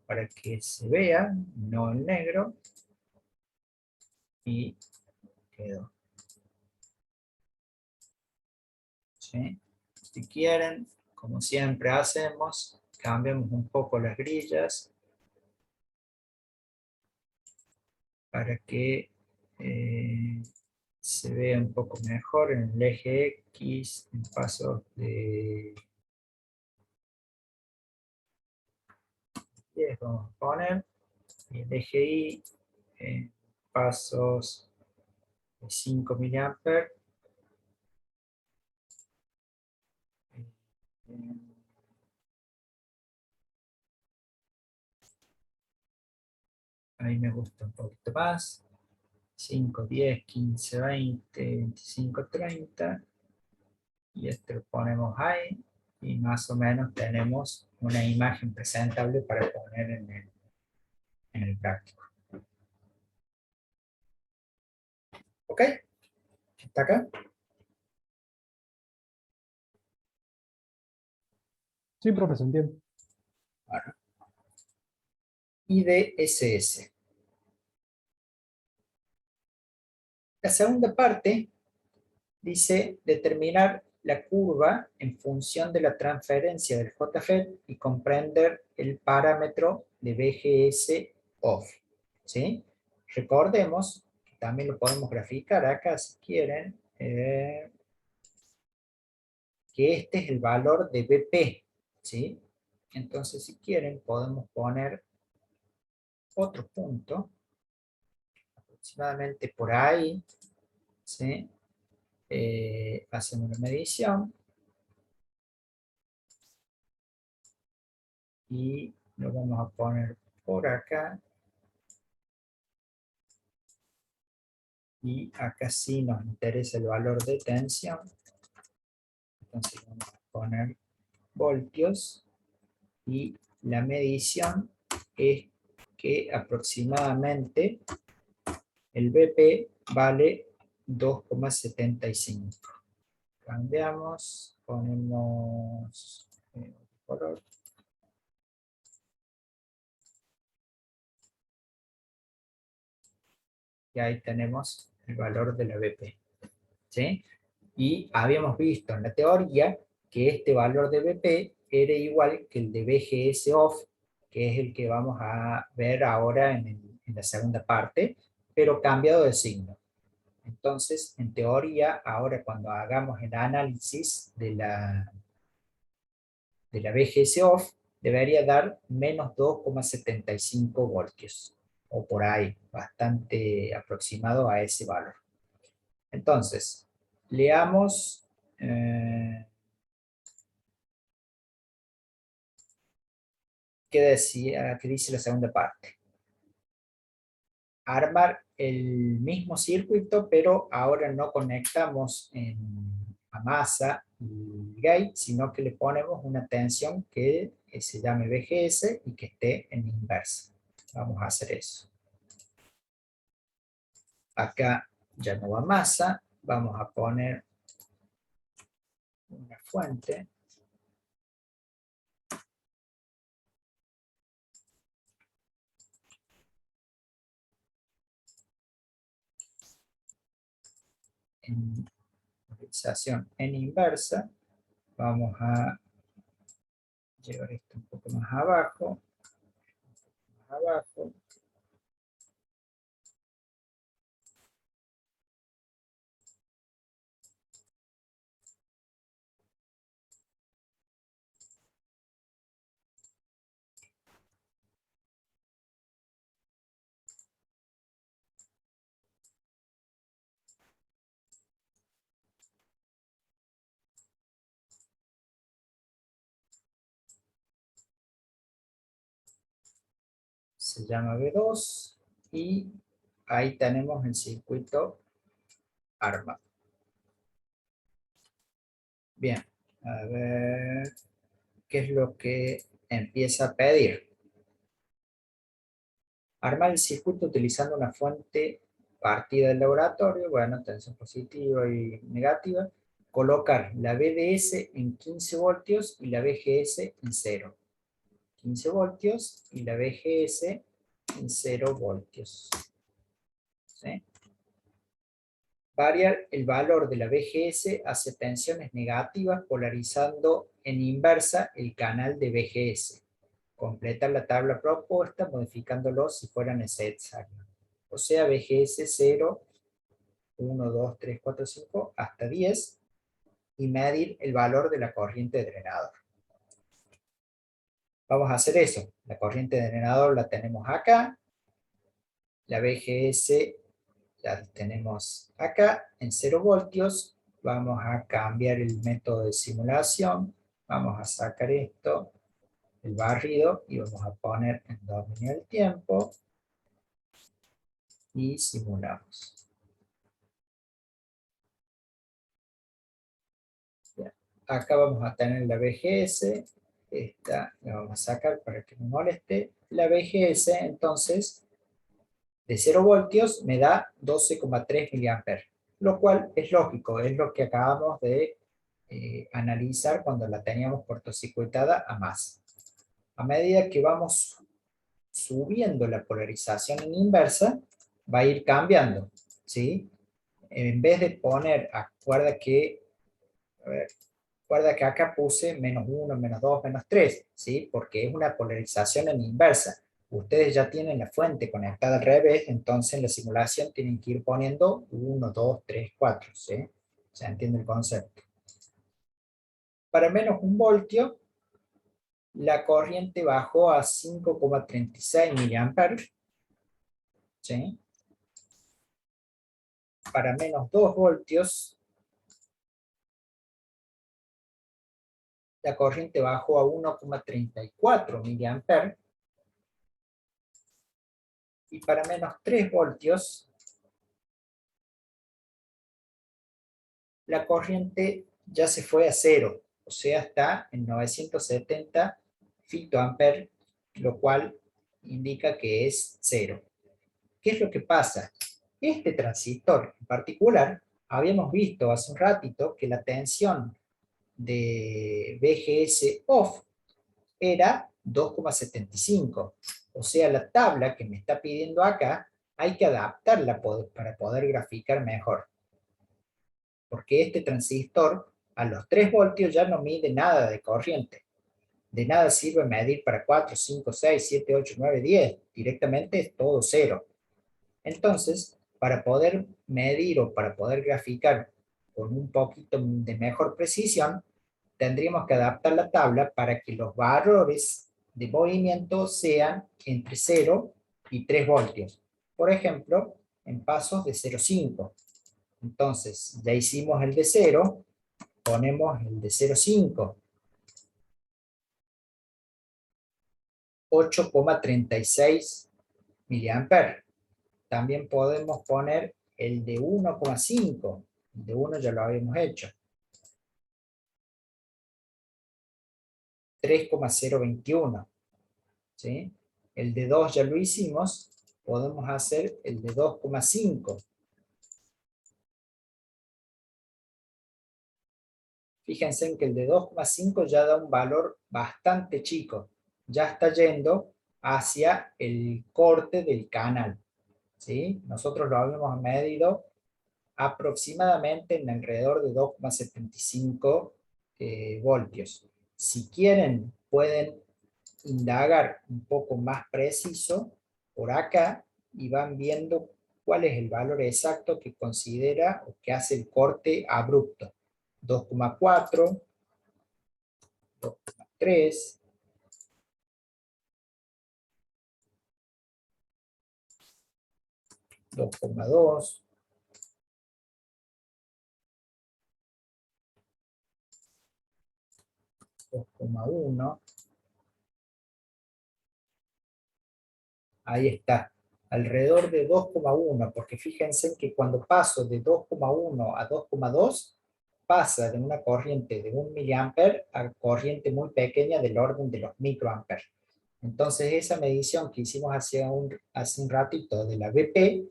para que se vea, no el negro. Y quedó. ¿Sí? Si quieren, como siempre hacemos, cambiamos un poco las grillas para que se vea un poco mejor en el eje X, en pasos de 10 vamos a poner, y el eje Y en pasos de 5 miliamperes. Ahí me gusta un poquito más. 5, 10, 15, 20, 25, 30. Y esto lo ponemos ahí. Y más o menos tenemos una imagen presentable para poner en el gráfico. ¿Ok? ¿Está acá? Sí, profe, se entiende. Bueno. IDSS. La segunda parte dice determinar la curva en función de la transferencia del JFET y comprender el parámetro de BGS off. ¿Sí? Recordemos, que también lo podemos graficar acá si quieren, que este es el valor de BP. ¿Sí? Entonces, si quieren, podemos poner otro punto, aproximadamente por ahí. ¿Sí? Hacemos una medición y lo vamos a poner por acá, y acá sí nos interesa el valor de tensión, entonces vamos a poner voltios, y la medición es que aproximadamente el BP vale 2,75. Cambiamos, ponemos color. Y ahí tenemos el valor de la BP. ¿Sí? Y habíamos visto en la teoría que este valor de BP era igual que el de BGS off, que es el que vamos a ver ahora en la segunda parte, pero cambiado de signo. Entonces, en teoría, ahora cuando hagamos el análisis de la BGS off, debería dar menos 2,75 voltios, o por ahí, bastante aproximado a ese valor. Entonces, leamos qué dice la segunda parte. Armar el mismo circuito, pero ahora no conectamos a masa y gate, sino que le ponemos una tensión que se llame BGS y que esté en inversa. Vamos a hacer eso. Acá ya no va masa, vamos a poner una fuente. En polarización en inversa, vamos a llevar esto un poco más abajo, se llama B2 y ahí tenemos el circuito armado. Bien, a ver qué es lo que empieza a pedir. Armar el circuito utilizando una fuente partida del laboratorio, bueno, tensión positiva y negativa. Colocar la BDS en 15 voltios y la BGS en 0. 15 voltios y la BGS en 0 voltios. ¿Sí? Variar el valor de la BGS hacia tensiones negativas polarizando en inversa el canal de BGS. Completar la tabla propuesta modificándolo si fuera necesario. O sea, BGS 0, 1, 2, 3, 4, 5, hasta 10 y medir el valor de la corriente de drenador. Vamos a hacer eso. La corriente de drenador la tenemos acá. La BGS la tenemos acá en 0 voltios. Vamos a cambiar el método de simulación. Vamos a sacar esto, el barrido, y vamos a poner en dominio del tiempo. Y simulamos. Bien. Acá vamos a tener la BGS. Esta la vamos a sacar para que no moleste. La BGS, entonces, de 0 voltios me da 12,3 miliamperes, lo cual es lógico, es lo que acabamos de analizar cuando la teníamos cortocircuitada a más. A medida que vamos subiendo la polarización en inversa, va a ir cambiando, ¿sí? En vez de poner, recuerda que acá puse menos 1, menos 2, menos 3, ¿sí? Porque es una polarización en inversa. Ustedes ya tienen la fuente conectada al revés, entonces en la simulación tienen que ir poniendo 1, 2, 3, 4, ¿sí? ¿Se entiende el concepto? Para menos 1 voltio, la corriente bajó a 5,36 miliamperes, ¿sí? Para menos 2 voltios, la corriente bajó a 1,34 miliamperes. Y para menos 3 voltios, la corriente ya se fue a 0, o sea, está en 970 fitoamperes, lo cual indica que es 0. ¿Qué es lo que pasa? Este transistor en particular, habíamos visto hace un ratito que la tensión de BGS off era 2,75. O sea, la tabla que me está pidiendo acá, hay que adaptarla para poder graficar mejor. Porque este transistor a los 3 voltios ya no mide nada de corriente. De nada sirve medir para 4, 5, 6, 7, 8, 9, 10. Directamente es todo cero. Entonces, para poder medir o para poder graficar con un poquito de mejor precisión, tendríamos que adaptar la tabla para que los valores de movimiento sean entre 0 y 3 voltios. Por ejemplo, en pasos de 0,5. Entonces, ya hicimos el de 0, ponemos el de 0,5. 8,36 miliamperes. También podemos poner el de 1,5. El de 1 ya lo habíamos hecho. 3,021. ¿Sí? El de 2 ya lo hicimos. Podemos hacer el de 2,5. Fíjense en que el de 2,5 ya da un valor bastante chico. Ya está yendo hacia el corte del canal. ¿Sí? Nosotros lo habíamos medido aproximadamente en alrededor de 2,75 voltios. Si quieren, pueden indagar un poco más preciso por acá y van viendo cuál es el valor exacto que considera o que hace el corte abrupto. 2,4, 2,3, 2,2, 2,1. Ahí está, alrededor de 2,1, porque fíjense que cuando paso de 2,1 a 2,2, pasa de una corriente de 1 miliamper a corriente muy pequeña del orden de los microamperes. Entonces esa medición que hicimos hace un ratito de la BP,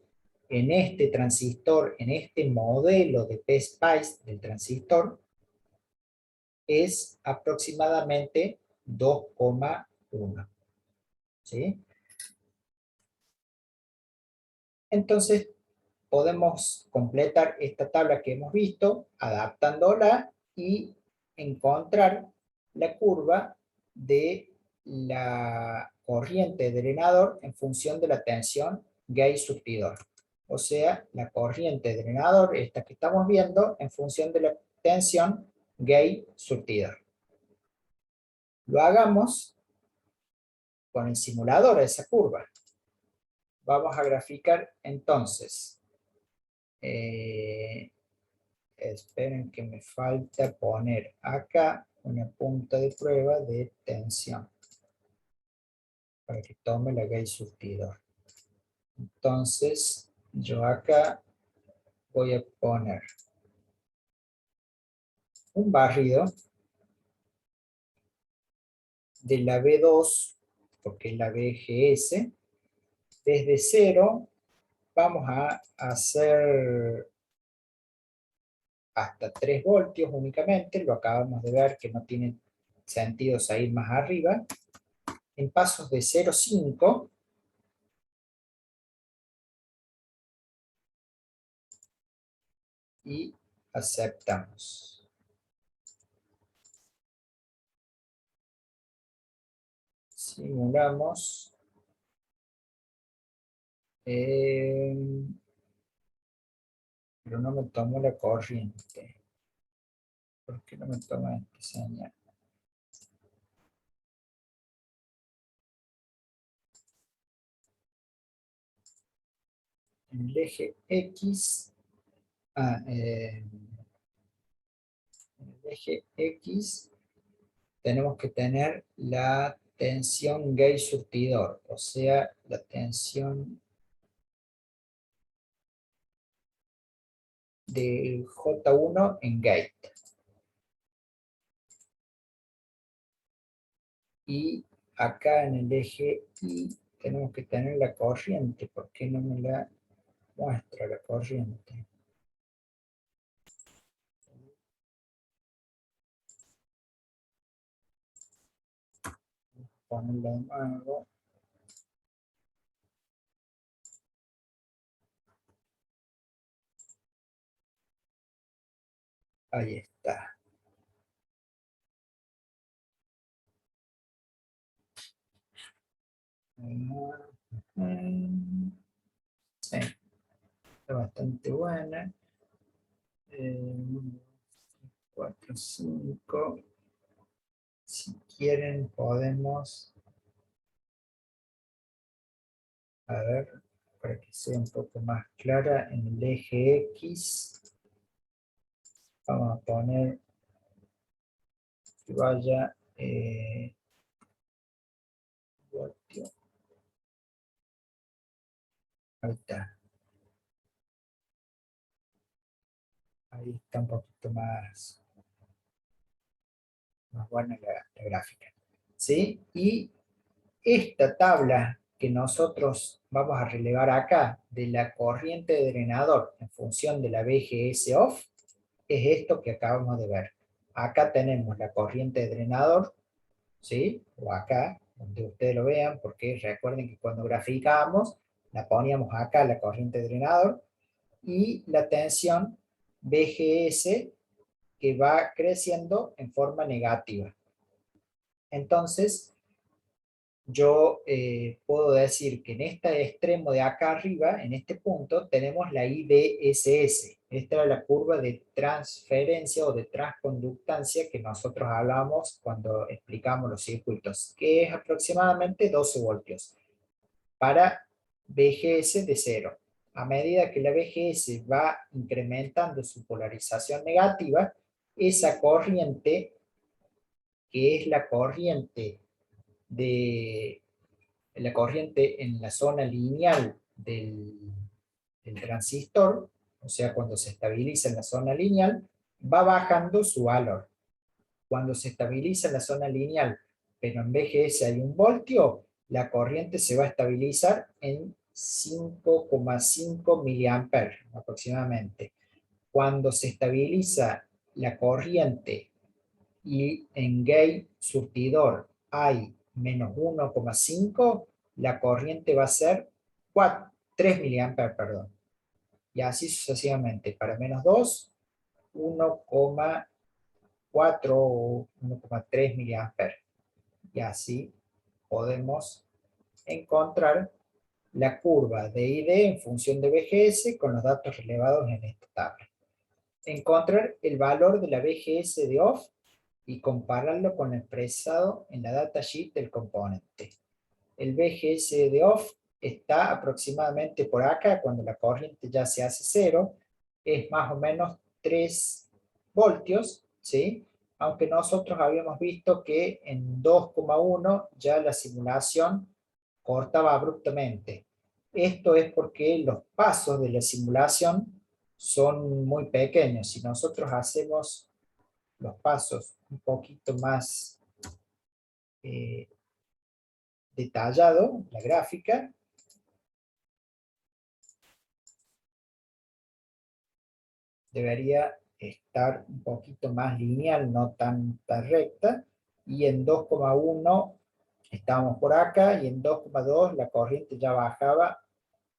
en este transistor, en este modelo de PSpice del transistor, es aproximadamente 2,1. ¿Sí? Entonces podemos completar esta tabla que hemos visto, adaptándola y encontrar la curva de la corriente drenador en función de la tensión gauge-surtidor. O sea, la corriente drenador, esta que estamos viendo, en función de la tensión gauge-surtidor. Lo hagamos con el simulador de esa curva. Vamos a graficar entonces. Esperen que me falta poner acá una punta de prueba de tensión para que tome la gauge surtidor. Entonces, yo acá voy a poner un barrido de la B2, porque es la BGS. Desde 0 vamos a hacer hasta 3 voltios únicamente. Lo acabamos de ver que no tiene sentido salir más arriba. En pasos de 0,5 y aceptamos. Simulamos. Pero no me tomo la corriente. ¿Por qué no me toma esta señal? En el eje X, en el eje X tenemos que tener la tensión gauge surtidor, o sea, la tensión del J1 en gate. Y acá en el eje Y tenemos que tener la corriente. ¿Por qué no me la muestra la corriente? Ponerla de nuevo. Ahí está. Sí, está bastante buena. 4, 5. Si quieren podemos, a ver, para que sea un poco más clara, en el eje X, vamos a poner que vaya voltio. Ahí está. Ahí está un poquito más buena la gráfica. ¿Sí? Y esta tabla que nosotros vamos a relevar acá de la corriente de drenador en función de la BGS off es esto que acabamos de ver. Acá tenemos la corriente de drenador, ¿sí? O acá, donde ustedes lo vean, porque recuerden que cuando graficábamos la poníamos acá la corriente de drenador y la tensión BGS que va creciendo en forma negativa. Entonces, yo puedo decir que en este extremo de acá arriba, en este punto, tenemos la IDSS. Esta era la curva de transferencia o de transconductancia que nosotros hablamos cuando explicamos los circuitos, que es aproximadamente 12 voltios para BGS de 0. A medida que la BGS va incrementando su polarización negativa, esa corriente, que es la corriente en la zona lineal del transistor, o sea, cuando se estabiliza en la zona lineal, va bajando su valor. Cuando se estabiliza en la zona lineal, pero en BGS hay 1 voltio, la corriente se va a estabilizar en 5,5 miliamperes aproximadamente. Cuando se estabiliza la corriente y en gate surtidor hay menos 1,5, la corriente va a ser 3 miliamperes, perdón. Y así sucesivamente. Para menos 2, 1,4 o 1,3 miliamperes. Y así podemos encontrar la curva de ID en función de BGS con los datos relevados en esta tabla. Encontrar el valor de la BGS de off y compararlo con el expresado en la datasheet del componente. El BGS de off está aproximadamente por acá, cuando la corriente ya se hace 0, es más o menos 3 voltios, ¿sí? Aunque nosotros habíamos visto que en 2,1 ya la simulación cortaba abruptamente. Esto es porque los pasos de la simulación son muy pequeños. Si nosotros hacemos los pasos un poquito más detallado, la gráfica, debería estar un poquito más lineal, no tan recta, y en 2,1 estábamos por acá, y en 2,2 la corriente ya bajaba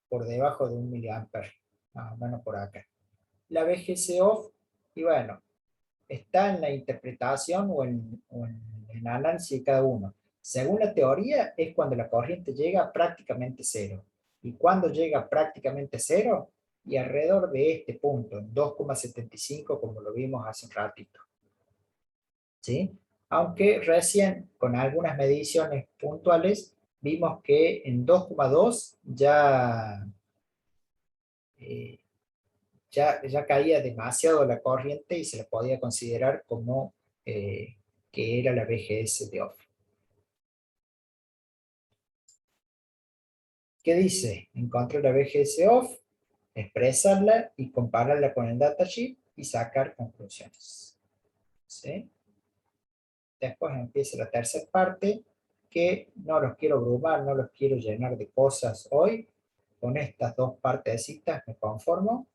por debajo de 1 miliamper, más o menos por acá. La BGS off, y bueno, está en la interpretación o en el análisis de cada uno. Según la teoría, es cuando la corriente llega prácticamente 0. ¿Y cuando llega prácticamente 0? Y alrededor de este punto, 2,75, como lo vimos hace un ratito. ¿Sí? Aunque recién, con algunas mediciones puntuales, vimos que en 2,2 ya ya caía demasiado la corriente y se la podía considerar como que era la BGS de off. ¿Qué dice? Encontrar la BGS off, expresarla y compararla con el datasheet y sacar conclusiones. ¿Sí? Después empieza la tercera parte, que no los quiero abrumar, no los quiero llenar de cosas hoy. Con estas 2 partecitas me conformo.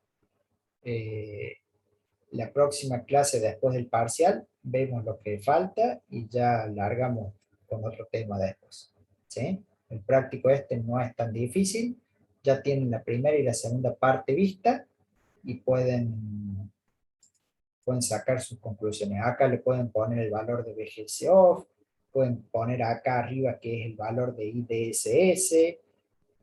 La próxima clase después del parcial vemos lo que falta y ya largamos con otro tema después. ¿Sí? El práctico este no es tan difícil, ya tienen la primera y la segunda parte vista y pueden sacar sus conclusiones. Acá le pueden poner el valor de BGS off, pueden poner acá arriba que es el valor de IDSS,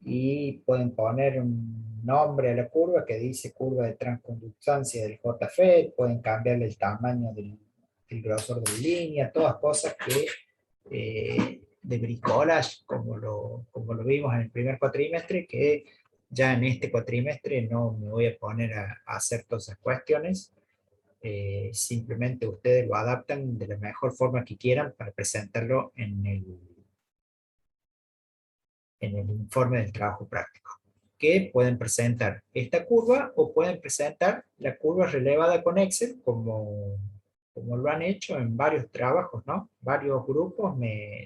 y pueden poner un nombre a la curva que dice curva de transconductancia del JFET, pueden cambiarle el tamaño del grosor de línea, todas cosas que de bricolage, como lo vimos en el primer cuatrimestre, que ya en este cuatrimestre no me voy a poner a hacer todas esas cuestiones. Simplemente ustedes lo adaptan de la mejor forma que quieran para presentarlo en el informe del trabajo práctico, que pueden presentar esta curva o pueden presentar la curva relevada con Excel, como lo han hecho en varios trabajos, ¿no? Varios grupos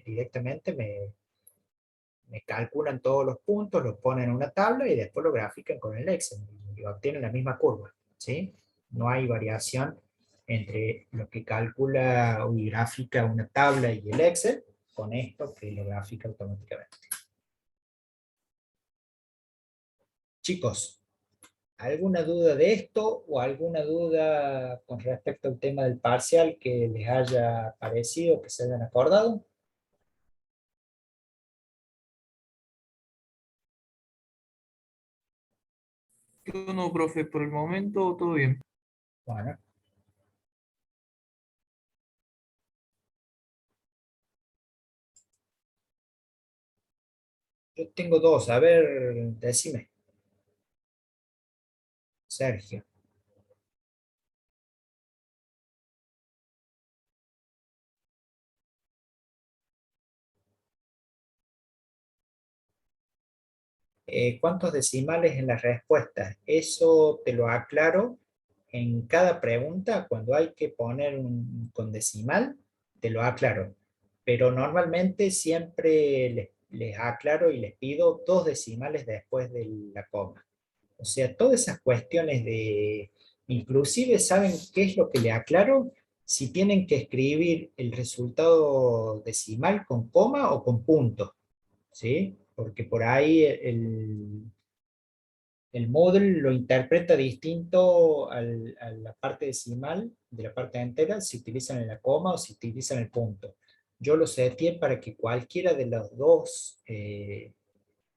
directamente me calculan todos los puntos, los ponen en una tabla y después lo grafican con el Excel y obtienen la misma curva, ¿sí? No hay variación entre lo que calcula y grafica una tabla y el Excel con esto que lo grafica automáticamente. Chicos, ¿alguna duda de esto o alguna duda con respecto al tema del parcial que les haya parecido, que se hayan acordado? Yo no, profe, por el momento todo bien. Bueno. Yo tengo dos, a ver, decime. Sergio. ¿Cuántos decimales en las respuestas? Eso te lo aclaro en cada pregunta. Cuando hay que poner con decimal, te lo aclaro. Pero normalmente siempre les aclaro y les pido 2 decimales después de la coma. O sea, todas esas cuestiones de... Inclusive, ¿saben qué es lo que le aclaro? Si tienen que escribir el resultado decimal con coma o con punto, ¿sí? Porque por ahí el Moodle lo interpreta distinto a la parte decimal de la parte entera, si utilizan la coma o si utilizan el punto. Yo lo seteé para que cualquiera de los dos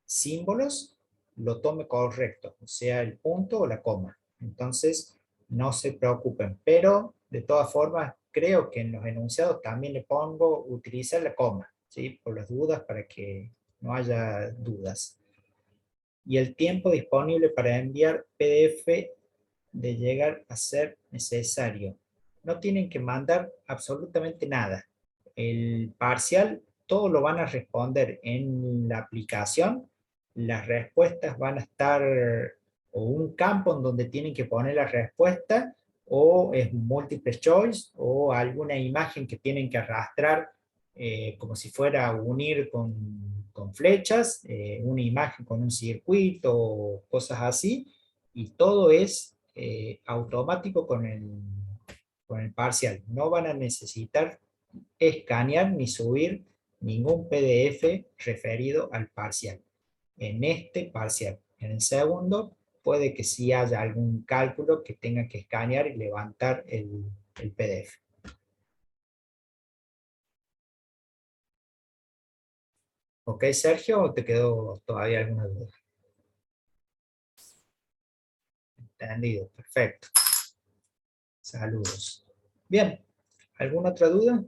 símbolos lo tome correcto, sea el punto o la coma. Entonces, no se preocupen, pero de todas formas, creo que en los enunciados también le pongo utilizar la coma, ¿sí? Por las dudas, para que no haya dudas. Y el tiempo disponible para enviar PDF de llegar a ser necesario. No tienen que mandar absolutamente nada. El parcial, todo lo van a responder en la aplicación. Las respuestas van a estar, o un campo en donde tienen que poner la respuesta, o es multiple choice, o alguna imagen que tienen que arrastrar, como si fuera a unir con flechas, una imagen con un circuito, o cosas así, y todo es automático con el parcial. No van a necesitar escanear ni subir ningún PDF referido al parcial. En este parcial. En el segundo, puede que sí haya algún cálculo que tenga que escanear y levantar el PDF. ¿Ok, Sergio? ¿O te quedó todavía alguna duda? Entendido, perfecto. Saludos. Bien, ¿alguna otra duda?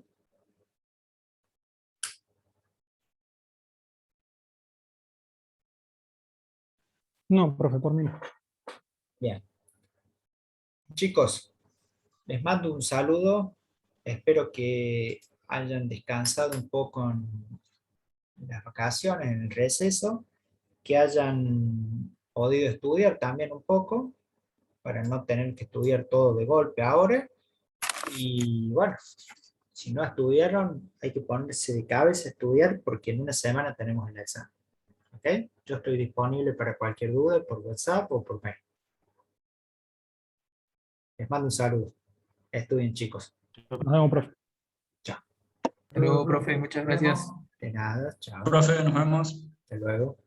No, profe, por mí no. Bien. Chicos, les mando un saludo. Espero que hayan descansado un poco en las vacaciones, en el receso, que hayan podido estudiar también un poco, para no tener que estudiar todo de golpe ahora. Y bueno, si no estudiaron, hay que ponerse de cabeza a estudiar, porque en una semana tenemos el examen. ¿Ok? Yo estoy disponible para cualquier duda por WhatsApp o por mail. Les mando un saludo. Estudien, chicos. Nos vemos, profe. Chao. Hasta luego, profe, muchas gracias. De nada, chao. Profe, nos vemos. Hasta luego.